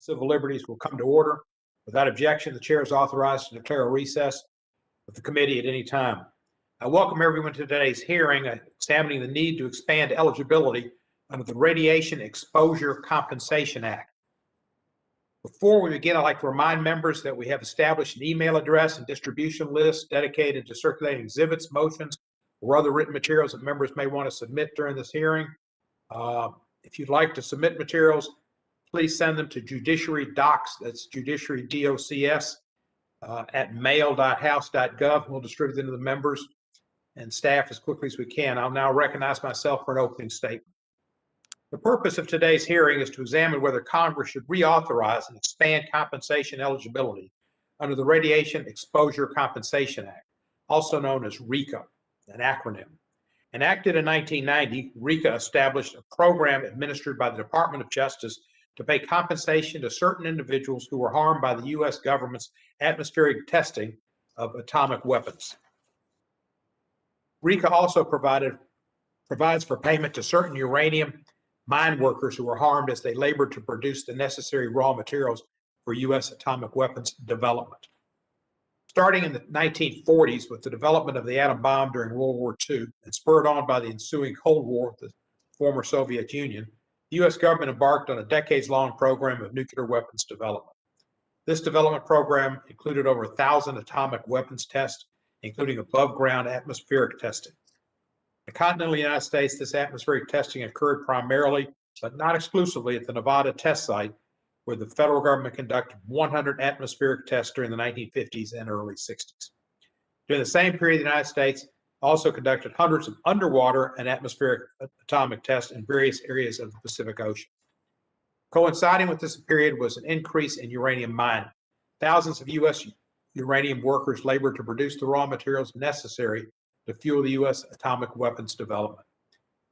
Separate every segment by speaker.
Speaker 1: civil liberties will come to order. Without objection, the chair is authorized to declare a recess of the committee at any time. I welcome everyone to today's hearing examining the need to expand eligibility under the Radiation Exposure Compensation Act. Before we begin, I'd like to remind members that we have established an email address and distribution list dedicated to circulating exhibits, motions, or other written materials that members may want to submit during this hearing. If you'd like to submit materials, please send them to Judiciary Docs, that's Judiciary DOCS, at mail.house.gov. We'll distribute them to the members and staff as quickly as we can. I'll now recognize myself for an opening statement. The purpose of today's hearing is to examine whether Congress should reauthorize and expand compensation eligibility under the Radiation Exposure Compensation Act, also known as RECA, an acronym. Enacted in 1990, RECA established a program administered by the Department of Justice to pay compensation to certain individuals who were harmed by the U.S. government's atmospheric testing of atomic weapons. RECA also provides for payment to certain uranium mine workers who were harmed as they labored to produce the necessary raw materials for U.S. atomic weapons development. Starting in the 1940s with the development of the atom bomb during World War II and spurred on by the ensuing Cold War with the former Soviet Union, the U.S. government embarked on a decades-long program of nuclear weapons development. This development program included over 1,000 atomic weapons tests, including above-ground atmospheric testing. In the continental United States, this atmospheric testing occurred primarily, but not exclusively, at the Nevada test site, where the federal government conducted 100 atmospheric tests during the 1950s and early 60s. During the same period, the United States also conducted hundreds of underwater and atmospheric atomic tests in various areas of the Pacific Ocean. Coinciding with this period was an increase in uranium mining. Thousands of U.S. uranium workers labored to produce the raw materials necessary to fuel the U.S. atomic weapons development.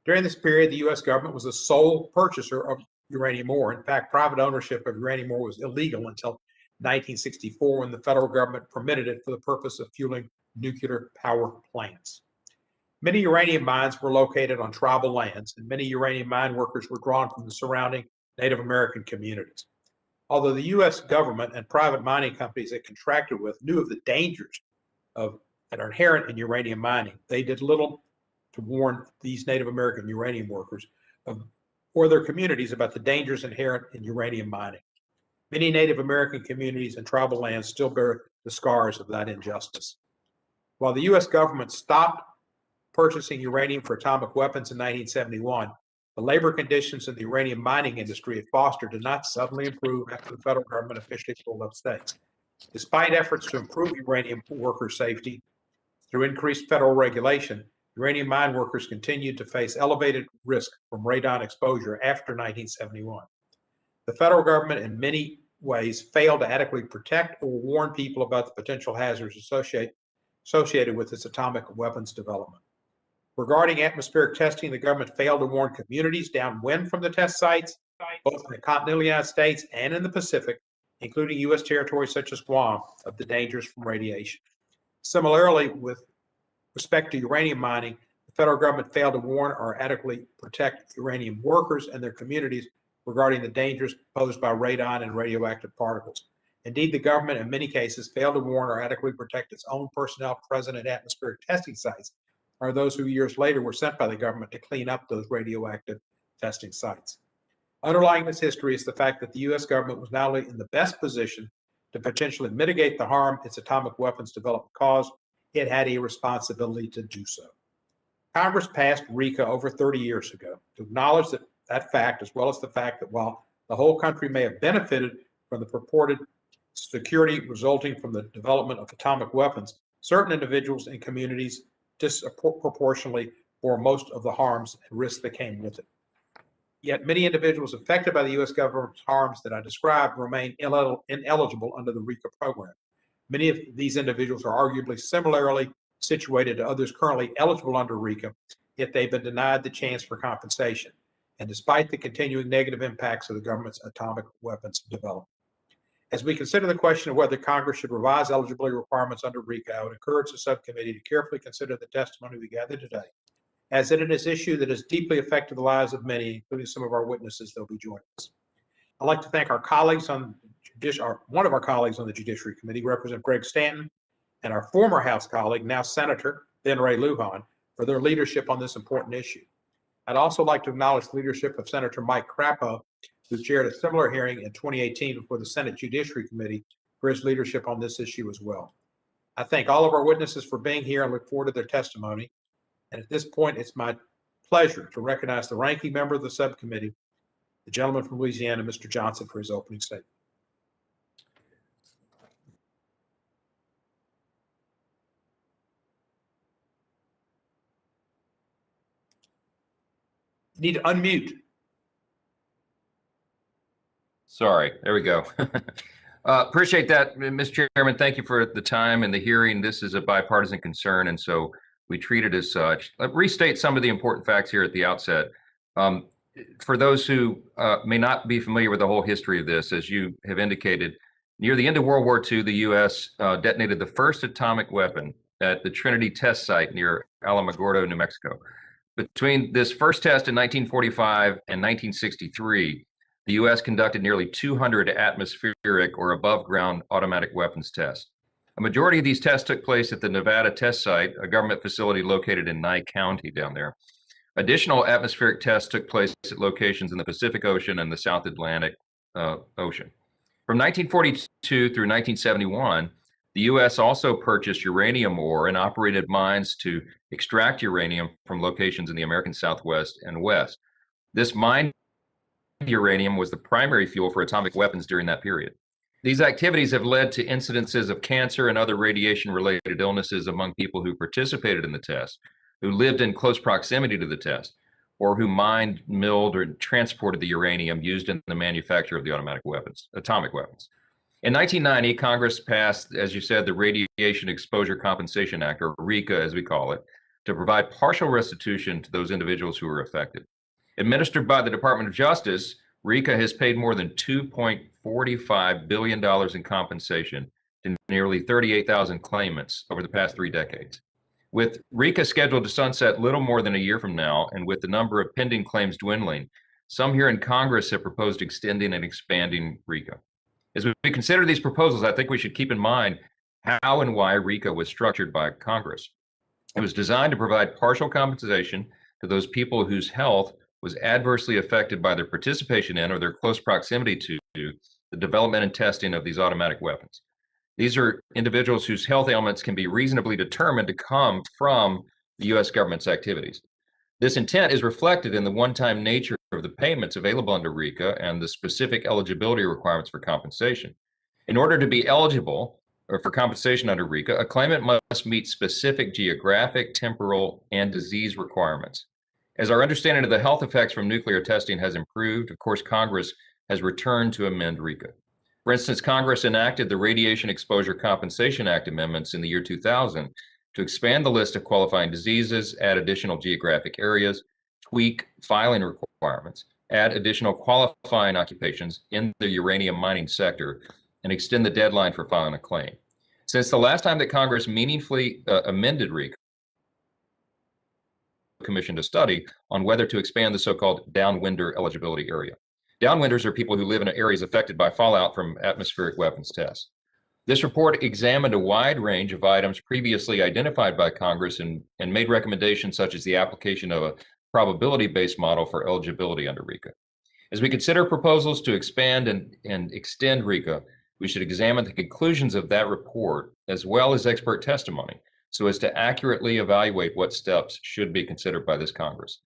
Speaker 1: During this period, the U.S. government was the sole purchaser of uranium ore. In fact, private ownership of uranium ore was illegal until 1964, when the federal government permitted it for the purpose of fueling nuclear power plants. Many uranium mines were located on tribal lands, and many uranium mine workers were drawn from the surrounding Native American communities. Although the U.S. government and private mining companies it contracted with knew of the dangers that are inherent in uranium mining, they did little to warn these Native American uranium workers or their communities about the dangers inherent in uranium mining. Many Native American communities and tribal lands still bear the scars of that injustice. While the U.S. government stopped purchasing uranium for atomic weapons in 1971, the labor conditions in the uranium mining industry it fostered did not suddenly improve after the federal government officially pulled up stakes. Despite efforts to improve uranium worker safety through increased federal regulation, uranium mine workers continued to face elevated risk from radon exposure after 1971. The federal government, in many ways, failed to adequately protect or warn people about the potential hazards associated with its atomic weapons development. Regarding atmospheric testing, the government failed to warn communities downwind from the test sites, both in the continental United States and in the Pacific, including U.S. territories such as Guam, of the dangers from radiation. Similarly, with respect to uranium mining, the federal government failed to warn or adequately protect uranium workers and their communities regarding the dangers posed by radon and radioactive particles. Indeed, the government in many cases failed to warn or adequately protect its own personnel present at atmospheric testing sites, or those who years later were sent by the government to clean up those radioactive testing sites. Underlying this history is the fact that the U.S. government was not only in the best position to potentially mitigate the harm its atomic weapons development caused, it had a responsibility to do so. Congress passed RECA over 30 years ago to acknowledge that fact, as well as the fact that while the whole country may have benefited from the purported security resulting from the development of atomic weapons, certain individuals and communities disproportionately bore most of the harms and risks that came with it. Yet many individuals affected by the U.S. government's harms that I described remain ineligible under the RECA program. Many of these individuals are arguably similarly situated to others currently eligible under RECA, yet they've been denied the chance for compensation, and despite the continuing negative impacts of the government's atomic weapons development. As we consider the question of whether Congress should revise eligibility requirements under RECA, I would encourage the subcommittee to carefully consider the testimony we gathered today, as it is an issue that has deeply affected the lives of many, including some of our witnesses that will be joining us. I'd like to thank our colleagues on one of our colleagues on the Judiciary Committee, Representative Greg Stanton, and our former House colleague, now Senator Ben Ray Lujan, for their leadership on this important issue. I'd also like to acknowledge the leadership of Senator Mike Crapo, who chaired a similar hearing in 2018 before the Senate Judiciary Committee, for his leadership on this issue as well. I thank all of our witnesses for being here and look forward to their testimony. And at this point, it's my pleasure to recognize the ranking member of the subcommittee, the gentleman from Louisiana, Mr. Johnson, for his opening statement. You need to unmute.
Speaker 2: Sorry, there we go. Appreciate that, Mr. Chairman. Thank you for the time and the hearing. This is a bipartisan concern, and so we treat it as such. Let me restate some of the important facts here at the outset. For those who may not be familiar with the whole history of this, as you have indicated, near the end of World War II, the U.S. Detonated the first atomic weapon at the Trinity test site near Alamogordo, New Mexico. Between this first test in 1945 and 1963, the U.S. conducted nearly 200 atmospheric or above-ground automatic weapons tests. A majority of these tests took place at the Nevada test site, a government facility located in Nye County down there. Additional atmospheric tests took place at locations in the Pacific Ocean and the South Atlantic Ocean. From 1942 through 1971, the U.S. also purchased uranium ore and operated mines to extract uranium from locations in the American Southwest and West. This mined uranium was the primary fuel for atomic weapons during that period. These activities have led to incidences of cancer and other radiation-related illnesses among people who participated in the test, who lived in close proximity to the test, or who mined, milled, or transported the uranium used in the manufacture of the atomic weapons. In 1990, Congress passed, as you said, the Radiation Exposure Compensation Act, or RECA as we call it, to provide partial restitution to those individuals who were affected. Administered by the Department of Justice, RECA has paid more than $2.45 billion in compensation to nearly 38,000 claimants over the past 3 decades. With RECA scheduled to sunset little more than a year from now, and with the number of pending claims dwindling, some here in Congress have proposed extending and expanding RECA. As we consider these proposals, I think we should keep in mind how and why RECA was structured by Congress. It was designed to provide partial compensation to those people whose health was adversely affected by their participation in or their close proximity to the development and testing of these automatic weapons. These are individuals whose health ailments can be reasonably determined to come from the U.S. government's activities. This intent is reflected in the one-time nature of the payments available under RECA and the specific eligibility requirements for compensation. In order to be eligible for compensation under RECA, a claimant must meet specific geographic, temporal, and disease requirements. As our understanding of the health effects from nuclear testing has improved, of course, Congress has returned to amend RECA. For instance, Congress enacted the Radiation Exposure Compensation Act amendments in the year 2000 to expand the list of qualifying diseases, add additional geographic areas, tweak filing requirements, add additional qualifying occupations in the uranium mining sector, and extend the deadline for filing a claim. Since the last time that Congress meaningfully amended RECA, commissioned a study on whether to expand the so-called downwinder eligibility area. Downwinders are people who live in areas affected by fallout from atmospheric weapons tests. This report examined a wide range of items previously identified by Congress and made recommendations such as the application of a probability-based model for eligibility under RECA. As we consider proposals to expand and extend RECA, we should examine the conclusions of that report as well as expert testimony so as to accurately evaluate what steps should be considered by this Congress.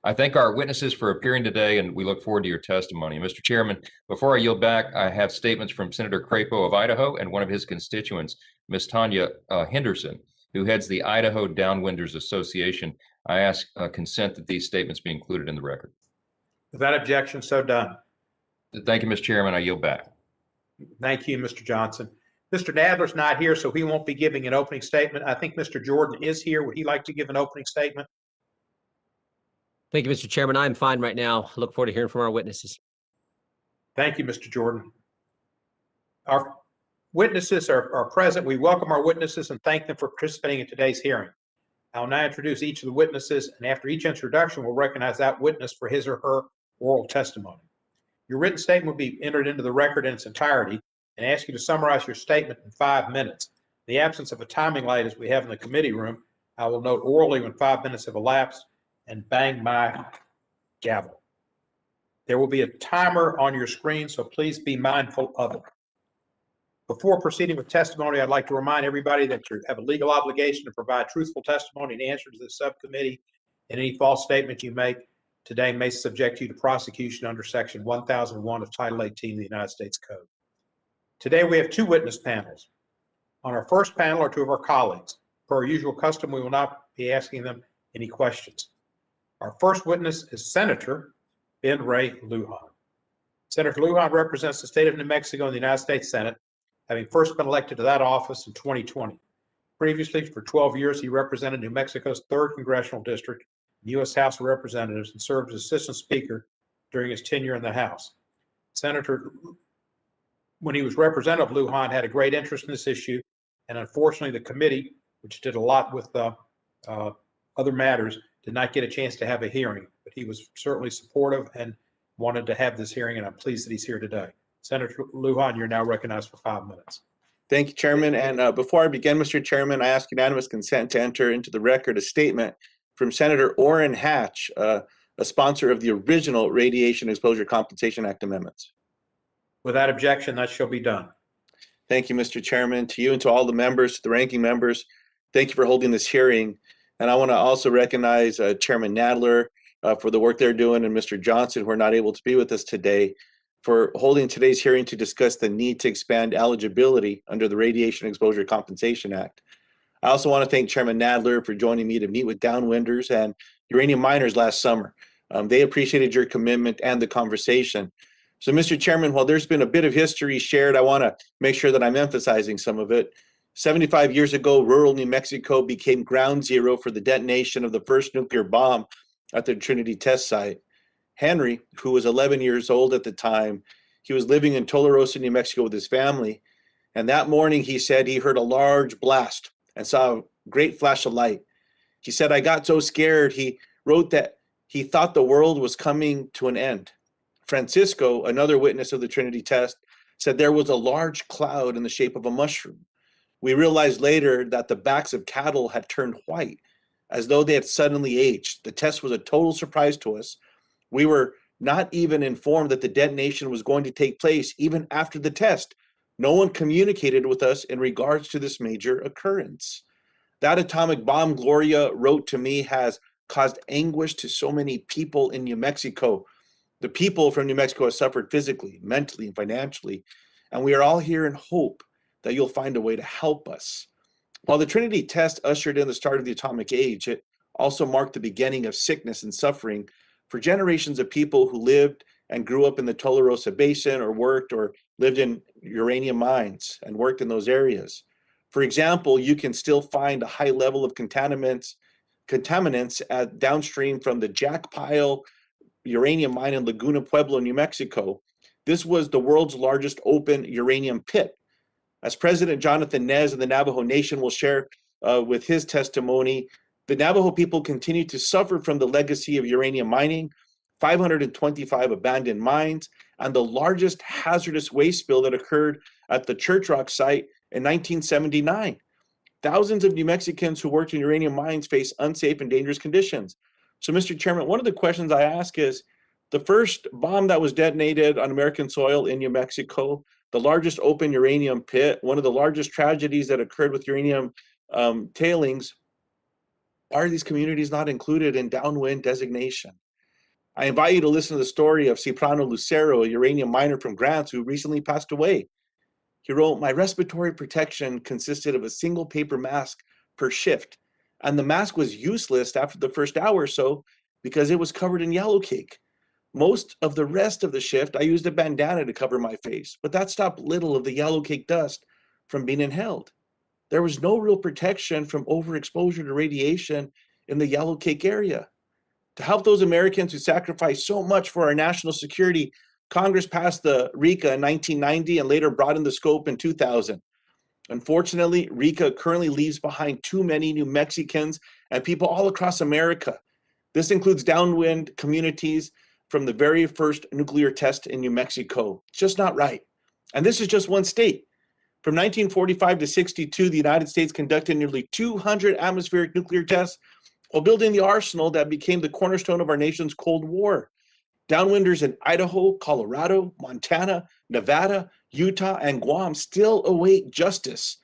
Speaker 2: I thank our witnesses for appearing today, and we look forward to your testimony. Mr. Chairman, before I yield back, I have statements from Senator Crapo of Idaho and one of his constituents, Ms. Tanya Henderson, who heads the Idaho Downwinders Association. I ask consent that these statements be included in the record.
Speaker 1: Without objection, so done.
Speaker 2: Thank you, Mr. Chairman. I yield back.
Speaker 1: Thank you, Mr. Johnson. Mr. Nadler's not here, so he won't be giving an opening statement. I think Mr. Jordan is here. Would he like to give an opening statement?
Speaker 3: Thank you, Mr. Chairman. I'm fine right now. Look forward to hearing from our witnesses.
Speaker 1: Thank you, Mr. Jordan. Our witnesses are present. We welcome our witnesses and thank them for participating in today's hearing. I'll now introduce each of the witnesses, and after each introduction, we'll recognize that witness for his or her oral testimony. Your written statement will be entered into the record in its entirety and ask you to summarize your statement in 5 minutes. In the absence of a timing light as we have in the committee room, I will note orally when 5 minutes have elapsed and bang my gavel. There will be a timer on your screen, so please be mindful of it. Before proceeding with testimony, I'd like to remind everybody that you have a legal obligation to provide truthful testimony and answer to the subcommittee, and any false statement you make today may subject you to prosecution under Section 1001 of Title 18 of the United States Code. Today, we have 2 witness panels. On our first panel are 2 of our colleagues. Per our usual custom, we will not be asking them any questions. Our first witness is Senator Ben Ray Lujan. Senator Lujan represents the state of New Mexico in the United States Senate, having first been elected to that office in 2020. Previously, for 12 years, he represented New Mexico's 3rd Congressional District, the U.S. House of Representatives, and served as Assistant Speaker during his tenure in the House. Senator, when he was Representative Lujan, had a great interest in this issue, and unfortunately, the committee, which did a lot with other matters, did not get a chance to have a hearing. But he was certainly supportive and wanted to have this hearing, and I'm pleased that he's here today. Senator Lujan, you're now recognized for 5 minutes.
Speaker 4: Thank you, Chairman. And before I begin, Mr. Chairman, I ask unanimous consent to enter into the record a statement from Senator Orrin Hatch, a sponsor of the original Radiation Exposure Compensation Act amendments.
Speaker 1: Without objection, that shall be done.
Speaker 4: Thank you, Mr. Chairman. To you and to all the members, to the ranking members, thank you for holding this hearing. And I want to also recognize Chairman Nadler for the work they're doing, and Mr. Johnson, who are not able to be with us today, for holding today's hearing to discuss the need to expand eligibility under the Radiation Exposure Compensation Act. I also want to thank Chairman Nadler for joining me to meet with downwinders and uranium miners last summer. They appreciated your commitment and the conversation. So, Mr. Chairman, while there's been a bit of history shared, I want to make sure that I'm emphasizing some of it. 75 years ago, rural New Mexico became ground zero for the detonation of the first nuclear bomb at the Trinity test site. Henry, who was 11 years old at the time, he was living in Tularosa, New Mexico with his family. And that morning, he said he heard a large blast and saw a great flash of light. He said, "I got so scared." He wrote that he thought the world was coming to an end. Francisco, another witness of the Trinity test, said there was a large cloud in the shape of a mushroom. We realized later that the backs of cattle had turned white, as though they had suddenly aged. The test was a total surprise to us. We were not even informed that the detonation was going to take place even after the test. No one communicated with us in regards to this major occurrence. That atomic bomb, Gloria wrote to me, has caused anguish to so many people in New Mexico. The people from New Mexico have suffered physically, mentally, and financially, and we are all here in hope that you'll find a way to help us. While the Trinity test ushered in the start of the atomic age, it also marked the beginning of sickness and suffering for generations of people who lived and grew up in the Tularosa Basin, or worked or lived in uranium mines and worked in those areas. For example, you can still find a high level of contaminants downstream from the Jack Pile uranium mine in Laguna Pueblo, New Mexico. This was the world's largest open uranium pit. As President Jonathan Nez of the Navajo Nation will share with his testimony, the Navajo people continue to suffer from the legacy of uranium mining, 525 abandoned mines, and the largest hazardous waste spill that occurred at the Church Rock site in 1979. Thousands of New Mexicans who worked in uranium mines face unsafe and dangerous conditions. So, Mr. Chairman, one of the questions I ask is, the first bomb that was detonated on American soil in New Mexico, the largest open uranium pit, one of the largest tragedies that occurred with uranium tailings, why are these communities not included in downwind designation? I invite you to listen to the story of Cipriano Lucero, a uranium miner from Grants who recently passed away. He wrote, "My respiratory protection consisted of a single paper mask per shift, and the mask was useless after the first hour or so because it was covered in yellow cake. Most of the rest of the shift, I used a bandana to cover my face, but that stopped little of the yellow cake dust from being inhaled. There was no real protection from overexposure to radiation in the yellow cake area. To help those Americans who sacrificed so much for our national security, Congress passed the RECA in 1990 and later broadened the scope in 2000. Unfortunately, RECA currently leaves behind too many New Mexicans and people all across America. This includes downwind communities from the very first nuclear test in New Mexico. It's just not right. And this is just one state. From 1945 to 62, the United States conducted nearly 200 atmospheric nuclear tests while building the arsenal that became the cornerstone of our nation's Cold War. Downwinders in Idaho, Colorado, Montana, Nevada, Utah, and Guam still await justice.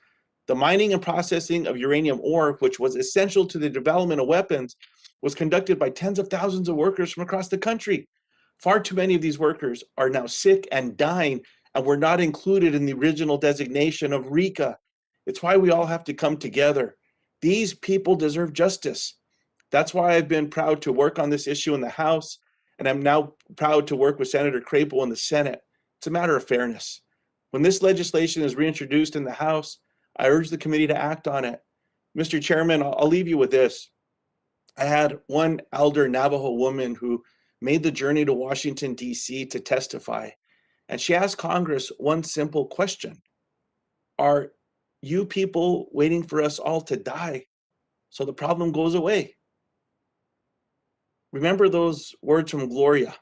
Speaker 4: The mining and processing of uranium ore, which was essential to the development of weapons, was conducted by tens of thousands of workers from across the country. Far too many of these workers are now sick and dying and were not included in the original designation of RECA. It's why we all have to come together. These people deserve justice. That's why I've been proud to work on this issue in the House, and I'm now proud to work with Senator Crapo in the Senate. It's a matter of fairness. When this legislation is reintroduced in the House, I urge the committee to act on it. Mr. Chairman, I'll leave you with this. I had one elder Navajo woman who made the journey to Washington, D.C. to testify. And she asked Congress one simple question. Are you people waiting for us all to die so the problem goes away? Remember those words from Gloria.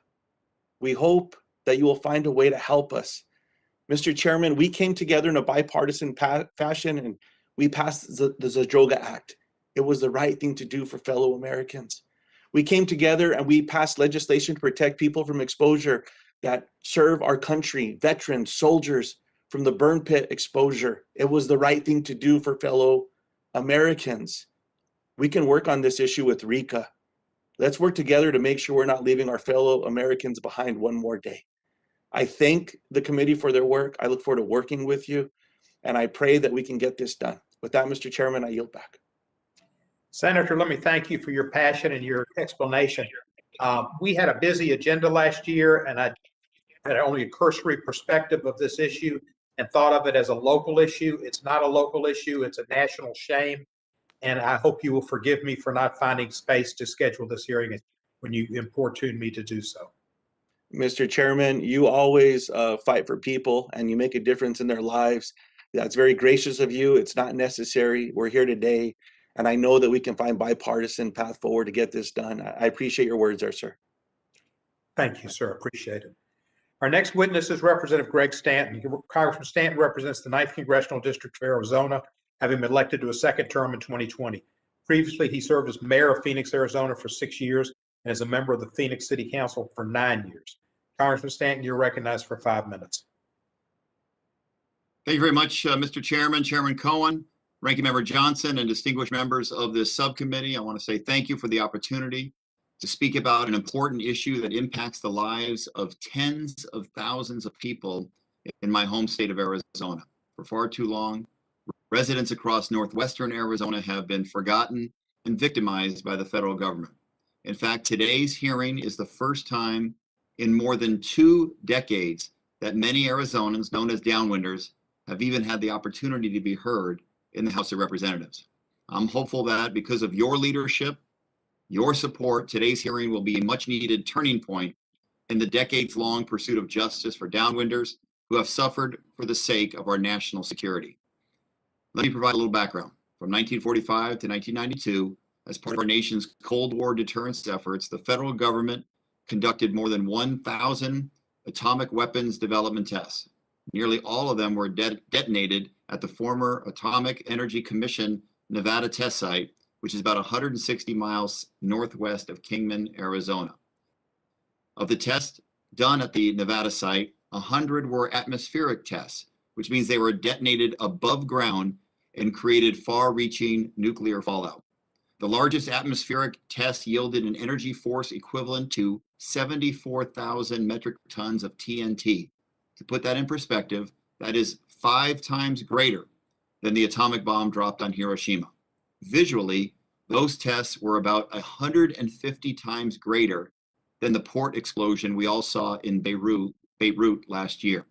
Speaker 4: We hope that you will find a way to help us. Mr. Chairman, we came together in a bipartisan fashion and we passed the Zadroga Act. It was the right thing to do for fellow Americans. We came together and we passed legislation to protect people from exposure that serve our country, veterans, soldiers, from the burn pit exposure. It was the right thing to do for fellow Americans. We can work on this issue with RECA. Let's work together to make sure we're not leaving our fellow Americans behind one more day. I thank the committee for their work. I look forward to working with you, and I pray that we can get this done. With that, Mr. Chairman, I yield back.
Speaker 1: Senator, let me thank you for your passion and your explanation. We had a busy agenda last year, and I had only a cursory perspective of this issue and thought of it as a local issue. It's not a local issue. It's a national shame. And I hope you will forgive me for not finding space to schedule this hearing when you importune me to do so.
Speaker 4: Mr. Chairman, you always fight for people and you make a difference in their lives. That's very gracious of you. It's not necessary. We're here today, and I know that we can find bipartisan path forward to get this done. I appreciate your words there, sir.
Speaker 1: Thank you, sir. Appreciate it. Our next witness is Representative Greg Stanton. Congressman Stanton represents the 9th Congressional District of Arizona, having been elected to a second term in 2020. Previously, he served as mayor of Phoenix, Arizona for 6 years and as a member of the Phoenix City Council for 9 years. Congressman Stanton, you're recognized for 5 minutes.
Speaker 5: Thank you very much, Mr. Chairman, Chairman Cohen, Ranking Member Johnson, and distinguished members of this subcommittee. I want to say thank you for the opportunity to speak about an important issue that impacts the lives of tens of thousands of people in my home state of Arizona. For far too long, residents across northwestern Arizona have been forgotten and victimized by the federal government. In fact, today's hearing is the first time in more than 2 decades that many Arizonans, known as downwinders, have even had the opportunity to be heard in the House of Representatives. I'm hopeful that because of your leadership, your support, today's hearing will be a much needed turning point in the decades-long pursuit of justice for downwinders who have suffered for the sake of our national security. Let me provide a little background. From 1945 to 1992, as part of our nation's Cold War deterrence efforts, the federal government conducted more than 1,000 atomic weapons development tests. Nearly all of them were detonated at the former Atomic Energy Commission Nevada test site, which is about 160 miles northwest of Kingman, Arizona. Of the tests done at the Nevada site, 100 were atmospheric tests, which means they were detonated above ground and created far-reaching nuclear fallout. The largest atmospheric test yielded an energy force equivalent to 74,000 metric tons of TNT. To put that in perspective, that is 5 times greater than the atomic bomb dropped on Hiroshima. Visually, those tests were about 150 times greater than the port explosion we all saw in Beirut last year.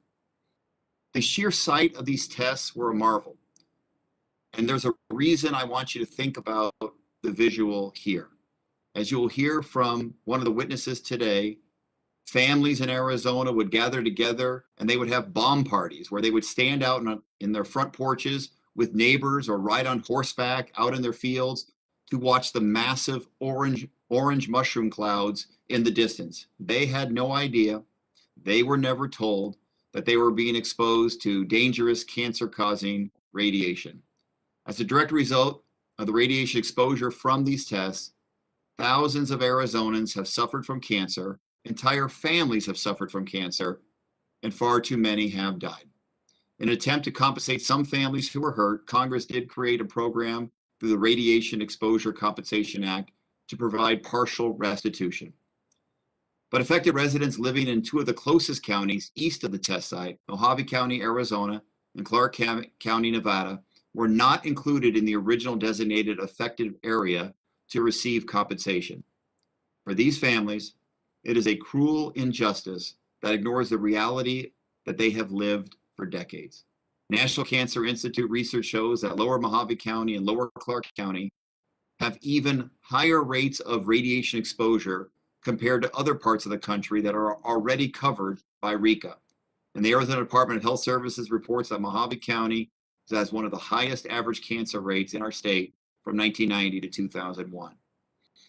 Speaker 5: The sheer sight of these tests were a marvel. And there's a reason I want you to think about the visual here. As you will hear from one of the witnesses today, families in Arizona would gather together and they would have bomb parties where they would stand out in their front porches with neighbors or ride on horseback out in their fields to watch the massive orange mushroom clouds in the distance. They had no idea. They were never told that they were being exposed to dangerous cancer-causing radiation. As a direct result of the radiation exposure from these tests, thousands of Arizonans have suffered from cancer, entire families have suffered from cancer, and far too many have died. In an attempt to compensate some families who were hurt, Congress did create a program through the Radiation Exposure Compensation Act to provide partial restitution. But affected residents living in two of the closest counties east of the test site, Mojave County, Arizona, and Clark County, Nevada, were not included in the original designated affected area to receive compensation. For these families, it is a cruel injustice that ignores the reality that they have lived for decades. National Cancer Institute research shows that Lower Mojave County and Lower Clark County have even higher rates of radiation exposure compared to other parts of the country that are already covered by RECA. And the Arizona Department of Health Services reports that Mojave County has one of the highest average cancer rates in our state from 1990 to 2001.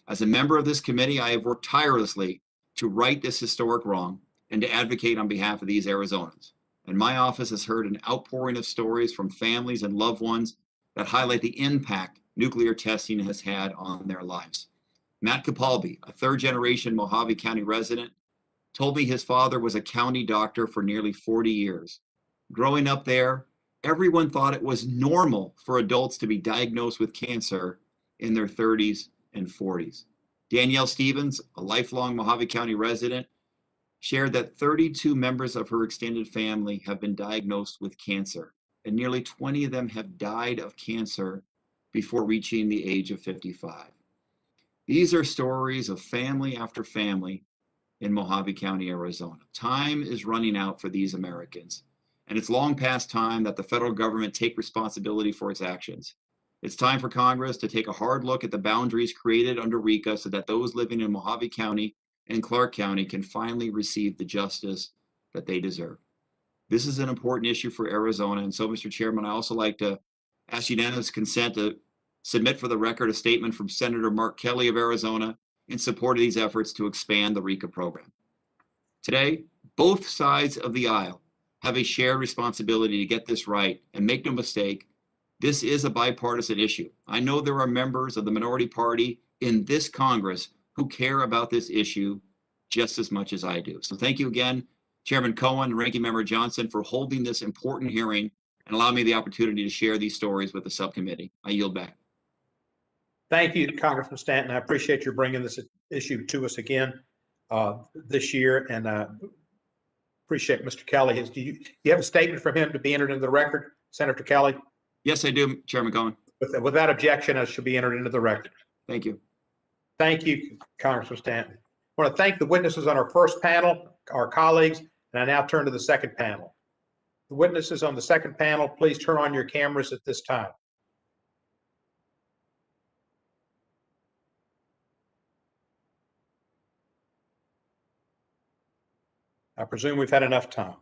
Speaker 5: As a member of this committee, I have worked tirelessly to right this historic wrong and to advocate on behalf of these Arizonans. And my office has heard an outpouring of stories from families and loved ones that highlight the impact nuclear testing has had on their lives. Matt Capalbi, a third-generation Mojave County resident, told me his father was a county doctor for nearly 40 years. Growing up there, everyone thought it was normal for adults to be diagnosed with cancer in their 30s and 40s. Danielle Stevens, a lifelong Mojave County resident, shared that 32 members of her extended family have been diagnosed with cancer, and nearly 20 of them have died of cancer before reaching the age of 55. These are stories of family after family in Mojave County, Arizona. Time is running out for these Americans, and it's long past time that the federal government take responsibility for its actions. It's time for Congress to take a hard look at the boundaries created under RECA so that those living in Mojave County and Clark County can finally receive the justice that they deserve. This is an important issue for Arizona, and so, Mr. Chairman, I also like to ask unanimous consent to submit for the record a statement from Senator Mark Kelly of Arizona in support of these efforts to expand the RECA program. Today, both sides of the aisle have a shared responsibility to get this right, and make no mistake, this is a bipartisan issue. I know there are members of the minority party in this Congress who care about this issue just as much as I do. So thank you again, Chairman Cohen and Ranking Member Johnson, for holding this important hearing and allowing me the opportunity to share these stories with the subcommittee. I yield back.
Speaker 1: Thank you, Congressman Stanton. I appreciate your bringing this issue to us again this year, and appreciate Mr. Kelly. Do you have a statement from him to be entered into the record, Senator Kelly?
Speaker 5: Yes, I do, Chairman Cohen.
Speaker 1: Without objection, it should be entered into the record.
Speaker 5: Thank you.
Speaker 1: Thank you, Congressman Stanton. I want to thank the witnesses on our first panel, our colleagues, and I now turn to the second panel. The witnesses on the second panel, please turn on your cameras at this time. I presume we've had enough time.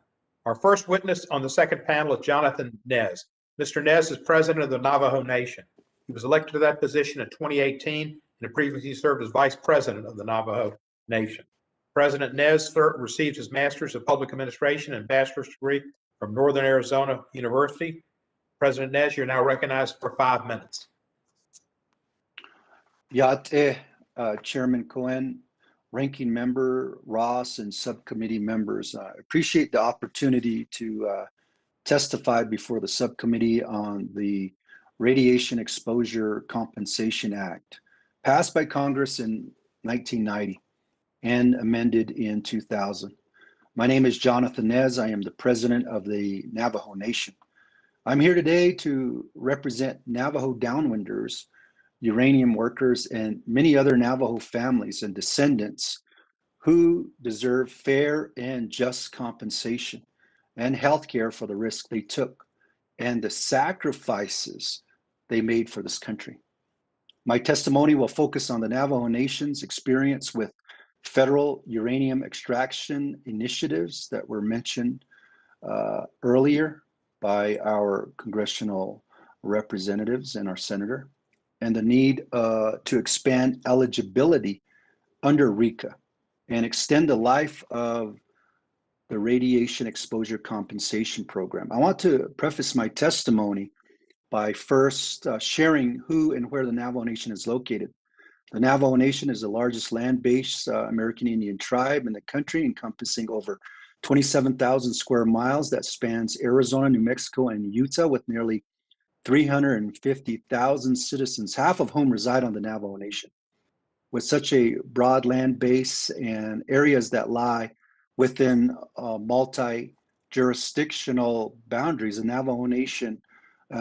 Speaker 1: Our first witness on the second panel is Jonathan Nez. Mr. Nez is president of the Navajo Nation. He was elected to that position in 2018 and previously served as vice president of the Navajo Nation. President Nez received his master's of public administration and bachelor's degree from Northern Arizona University. President Nez, you're now recognized for 5 minutes.
Speaker 6: Yate, Chairman Cohen, Ranking Member Ross, and subcommittee members. I appreciate the opportunity to testify before the subcommittee on the Radiation Exposure Compensation Act, passed by Congress in 1990 and amended in 2000. My name is Jonathan Nez. I am the president of the Navajo Nation. I'm here today to represent Navajo downwinders, uranium workers, and many other Navajo families and descendants who deserve fair and just compensation and health care for the risk they took and the sacrifices they made for this country. My testimony will focus on the Navajo Nation's experience with federal uranium extraction initiatives that were mentioned earlier by our congressional representatives and our senator, and the need to expand eligibility under RECA and extend the life of the radiation exposure compensation program. I want to preface my testimony by first sharing who and where the Navajo Nation is located. The Navajo Nation is the largest land-based American Indian tribe in the country, encompassing over 27,000 square miles that spans Arizona, New Mexico, and Utah, with nearly 350,000 citizens, half of whom reside on the Navajo Nation. With such a broad land base and areas that lie within multi-jurisdictional boundaries, the Navajo Nation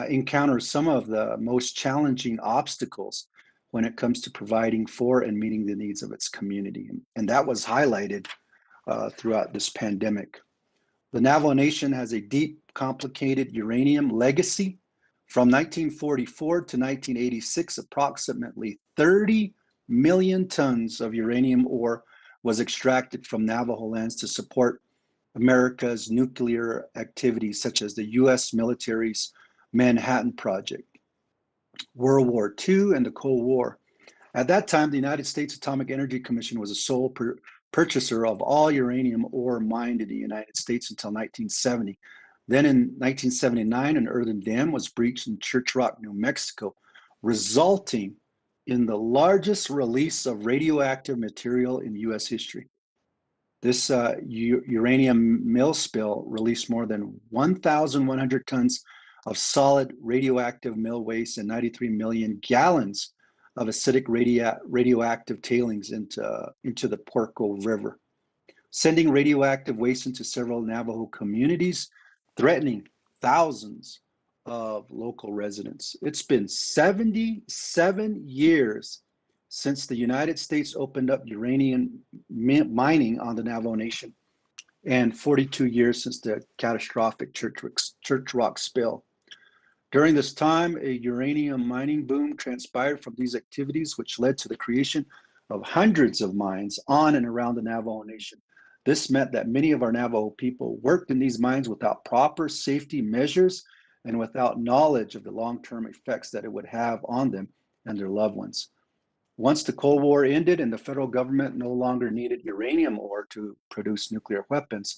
Speaker 6: encounters some of the most challenging obstacles when it comes to providing for and meeting the needs of its community. And that was highlighted throughout this pandemic. The Navajo Nation has a deep, complicated uranium legacy. From 1944 to 1986, approximately 30 million tons of uranium ore was extracted from Navajo lands to support America's nuclear activities, such as the US military's Manhattan Project, World War II, and the Cold War. At that time, the United States Atomic Energy Commission was the sole purchaser of all uranium ore mined in the United States until 1970. Then in 1979, an earthen dam was breached in Church Rock, New Mexico, resulting in the largest release of radioactive material in US history. This uranium mill spill released more than 1,100 tons of solid radioactive mill waste and 93 million gallons of acidic radioactive tailings into the Porco River, sending radioactive waste into several Navajo communities, threatening thousands of local residents. It's been 77 years since the United States opened up uranium mining on the Navajo Nation, and 42 years since the catastrophic Church Rock spill. During this time, a uranium mining boom transpired from these activities, which led to the creation of hundreds of mines on and around the Navajo Nation. This meant that many of our Navajo people worked in these mines without proper safety measures and without knowledge of the long-term effects that it would have on them and their loved ones. Once the Cold War ended and the federal government no longer needed uranium ore to produce nuclear weapons,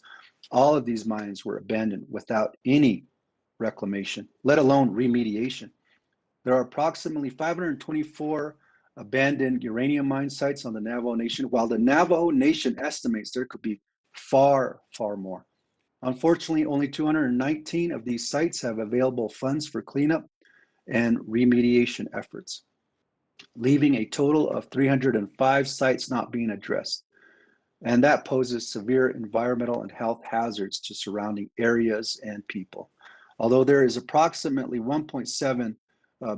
Speaker 6: all of these mines were abandoned without any reclamation, let alone remediation. There are approximately 524 abandoned uranium mine sites on the Navajo Nation, while the Navajo Nation estimates there could be far, far more. Unfortunately, only 219 of these sites have available funds for cleanup and remediation efforts, leaving a total of 305 sites not being addressed. And that poses severe environmental and health hazards to surrounding areas and people. Although there is approximately $1.7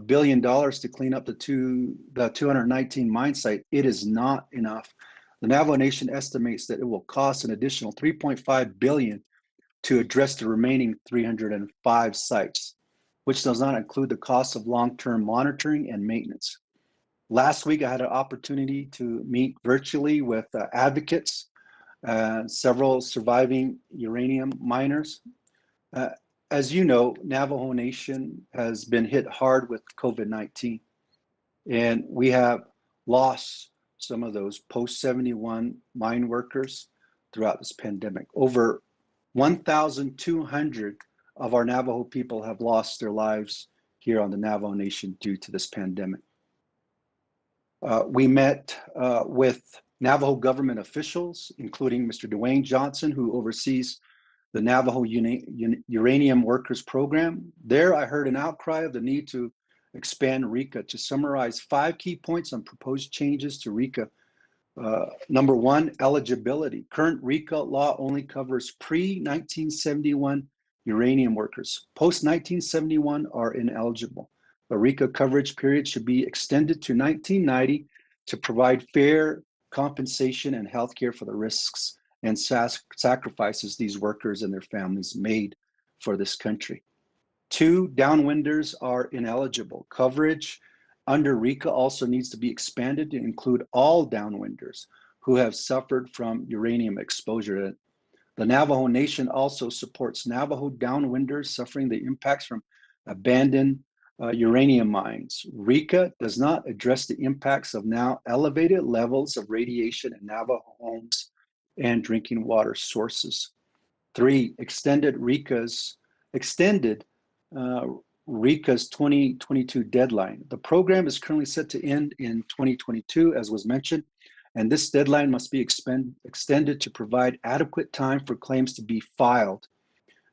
Speaker 6: billion to clean up the 219 mine site, it is not enough. The Navajo Nation estimates that it will cost an additional $3.5 billion to address the remaining 305 sites, which does not include the cost of long-term monitoring and maintenance. Last week, I had an opportunity to meet virtually with advocates and several surviving uranium miners. As you know, Navajo Nation has been hit hard with COVID-19, and we have lost some of those post-71 mine workers throughout this pandemic. Over 1,200 of our Navajo people have lost their lives here on the Navajo Nation due to this pandemic. We met with Navajo government officials, including Mr. Dwayne Johnson, who oversees the Navajo Uranium Workers Program. There, I heard an outcry of the need to expand RECA. To summarize 5 key points on proposed changes to RECA. Number 1, eligibility. Current RECA law only covers pre-1971 uranium workers. Post-1971 are ineligible. The RECA coverage period should be extended to 1990 to provide fair compensation and health care for the risks and sacrifices these workers and their families made for this country. 2, downwinders are ineligible. Coverage under RECA also needs to be expanded to include all downwinders who have suffered from uranium exposure. The Navajo Nation also supports Navajo downwinders suffering the impacts from abandoned uranium mines. RECA does not address the impacts of now elevated levels of radiation in Navajo homes and drinking water sources. 3, extended RECA's 2022 deadline. The program is currently set to end in 2022, as was mentioned, and this deadline must be extended to provide adequate time for claims to be filed.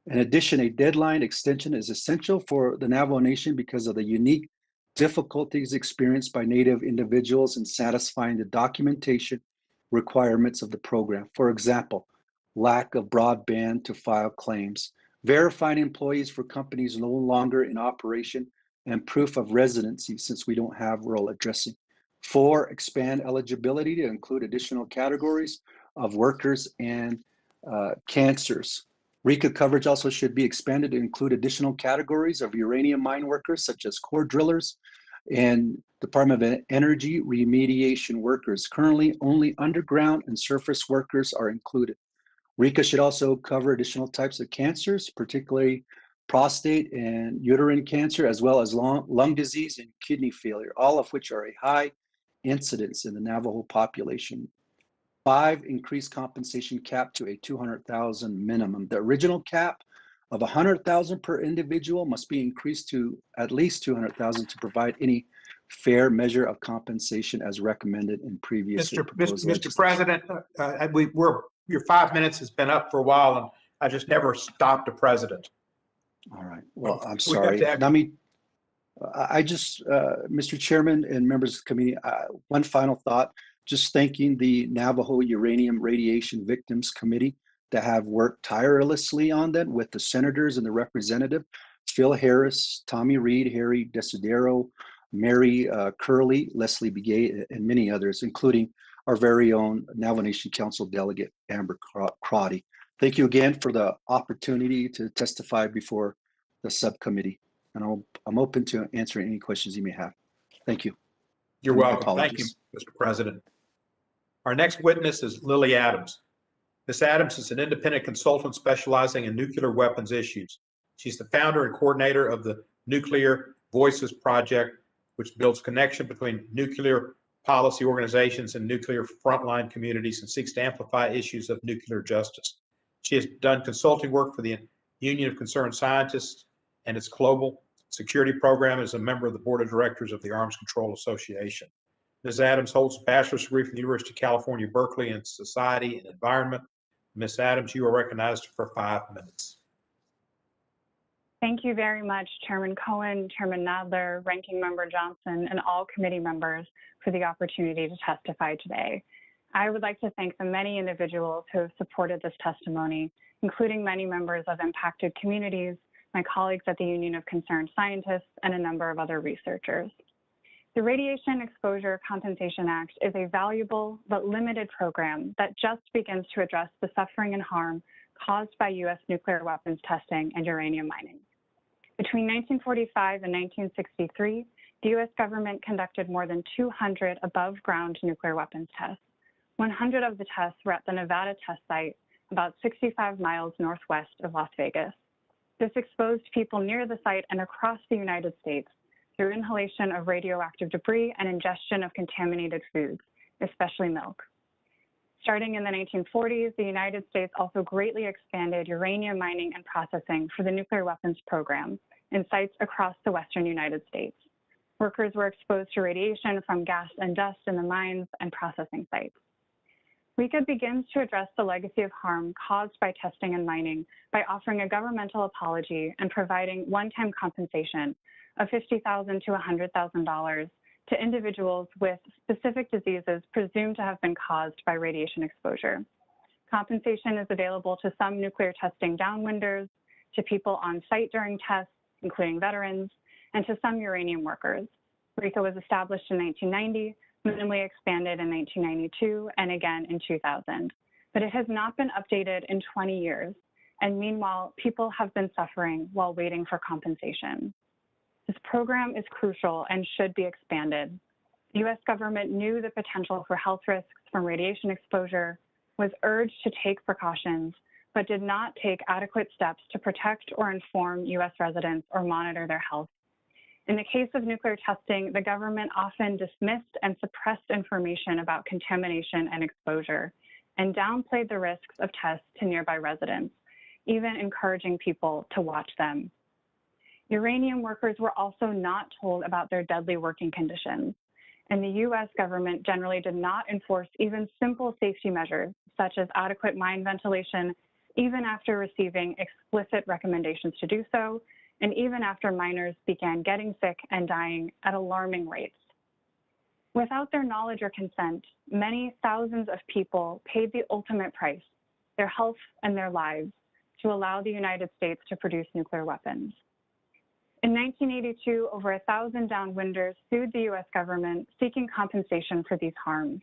Speaker 6: In addition, a deadline extension is essential for the Navajo Nation because of the unique difficulties experienced by Native individuals in satisfying the documentation requirements of the program. For example, lack of broadband to file claims, verifying employees for companies no longer in operation, and proof of residency since we don't have rural addressing. 4, expand eligibility to include additional categories of workers and cancers. RECA coverage also should be expanded to include additional categories of uranium mine workers, such as core drillers and Department of Energy remediation workers. Currently, only underground and surface workers are included. RECA should also cover additional types of cancers, particularly prostate and uterine cancer, as well as lung disease and kidney failure, all of which are a high incidence in the Navajo population. 5, increase compensation cap to a $200,000 minimum. The original cap of $100,000 per individual must be increased to at least $200,000 to provide any fair measure of compensation as recommended in previous
Speaker 1: Mr. President, your 5 minutes has been up for a while, and I just never stopped a president.
Speaker 6: All right. Well, I'm
Speaker 1: We have
Speaker 6: sorry.
Speaker 1: to act-
Speaker 6: Mr. Chairman and members of the committee, one final thought. Just thanking the Navajo Uranium Radiation Victims Committee that have worked tirelessly on that with the senators and the representative, Phil Harris, Tommy Reed, Harry Desidero, Mary Curley, Leslie Begay, and many others, including our very own Navajo Nation Council delegate, Amber Crotty. Thank you again for the opportunity to testify before the subcommittee. And I'm open to answering any questions you may have. Thank you.
Speaker 1: You're
Speaker 6: My
Speaker 1: welcome. Thank you,
Speaker 6: apologies.
Speaker 1: Mr. President. Our next witness is Lily Adams. Ms. Adams is an independent consultant specializing in nuclear weapons issues. She's the founder and coordinator of the Nuclear Voices Project, which builds connection between nuclear policy organizations and nuclear frontline communities and seeks to amplify issues of nuclear justice. She has done consulting work for the Union of Concerned Scientists and its global security program as a member of the board of directors of the Arms Control Association. Ms. Adams holds a bachelor's degree from the University of California, Berkeley in Society and Environment. Ms. Adams, you are recognized for 5 minutes.
Speaker 7: Thank you very much, Chairman Cohen, Chairman Nadler, Ranking Member Johnson, and all committee members for the opportunity to testify today. I would like to thank the many individuals who have supported this testimony, including many members of impacted communities, my colleagues at the Union of Concerned Scientists, and a number of other researchers. The Radiation Exposure Compensation Act is a valuable but limited program that just begins to address the suffering and harm caused by U.S. nuclear weapons testing and uranium mining. Between 1945 and 1963, the U.S. government conducted more than 200 above-ground nuclear weapons tests. 100 of the tests were at the Nevada test site, about 65 miles northwest of Las Vegas. This exposed people near the site and across the United States through inhalation of radioactive debris and ingestion of contaminated foods, especially milk. Starting in the 1940s, the United States also greatly expanded uranium mining and processing for the nuclear weapons program in sites across the western United States. Workers were exposed to radiation from gas and dust in the mines and processing sites. RECA begins to address the legacy of harm caused by testing and mining by offering a governmental apology and providing one-time compensation of $50,000 to $100,000 to individuals with specific diseases presumed to have been caused by radiation exposure. Compensation is available to some nuclear testing downwinders, to people on site during tests, including veterans, and to some uranium workers. RECA was established in 1990, minimally expanded in 1992, and again in 2000. But it has not been updated in 20 years, and meanwhile, people have been suffering while waiting for compensation. This program is crucial and should be expanded. The U.S. government knew the potential for health risks from radiation exposure, was urged to take precautions, but did not take adequate steps to protect or inform U.S. residents or monitor their health. In the case of nuclear testing, the government often dismissed and suppressed information about contamination and exposure and downplayed the risks of tests to nearby residents, even encouraging people to watch them. Uranium workers were also not told about their deadly working conditions, and the U.S. government generally did not enforce even simple safety measures, such as adequate mine ventilation, even after receiving explicit recommendations to do so, and even after miners began getting sick and dying at alarming rates. Without their knowledge or consent, many thousands of people paid the ultimate price, their health and their lives, to allow the United States to produce nuclear weapons. In 1982, over 1,000 downwinders sued the U.S. government seeking compensation for these harms.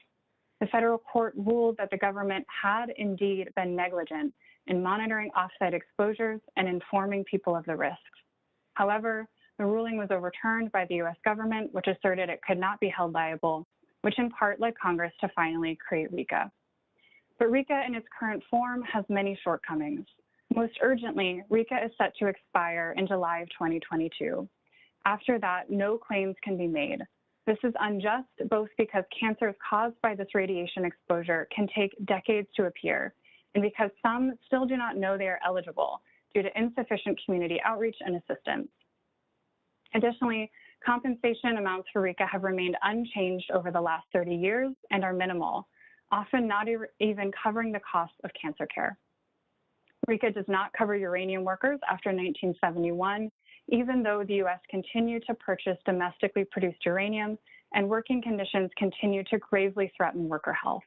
Speaker 7: The federal court ruled that the government had indeed been negligent in monitoring offsite exposures and informing people of the risks. However, the ruling was overturned by the U.S. government, which asserted it could not be held liable, which in part led Congress to finally create RECA. But RECA in its current form has many shortcomings. Most urgently, RECA is set to expire in July of 2022. After that, no claims can be made. This is unjust, both because cancers caused by this radiation exposure can take decades to appear, and because some still do not know they are eligible due to insufficient community outreach and assistance. Additionally, compensation amounts for RECA have remained unchanged over the last 30 years and are minimal, often not even covering the costs of cancer care. RECA does not cover uranium workers after 1971, even though the U.S. continued to purchase domestically produced uranium and working conditions continue to gravely threaten worker health.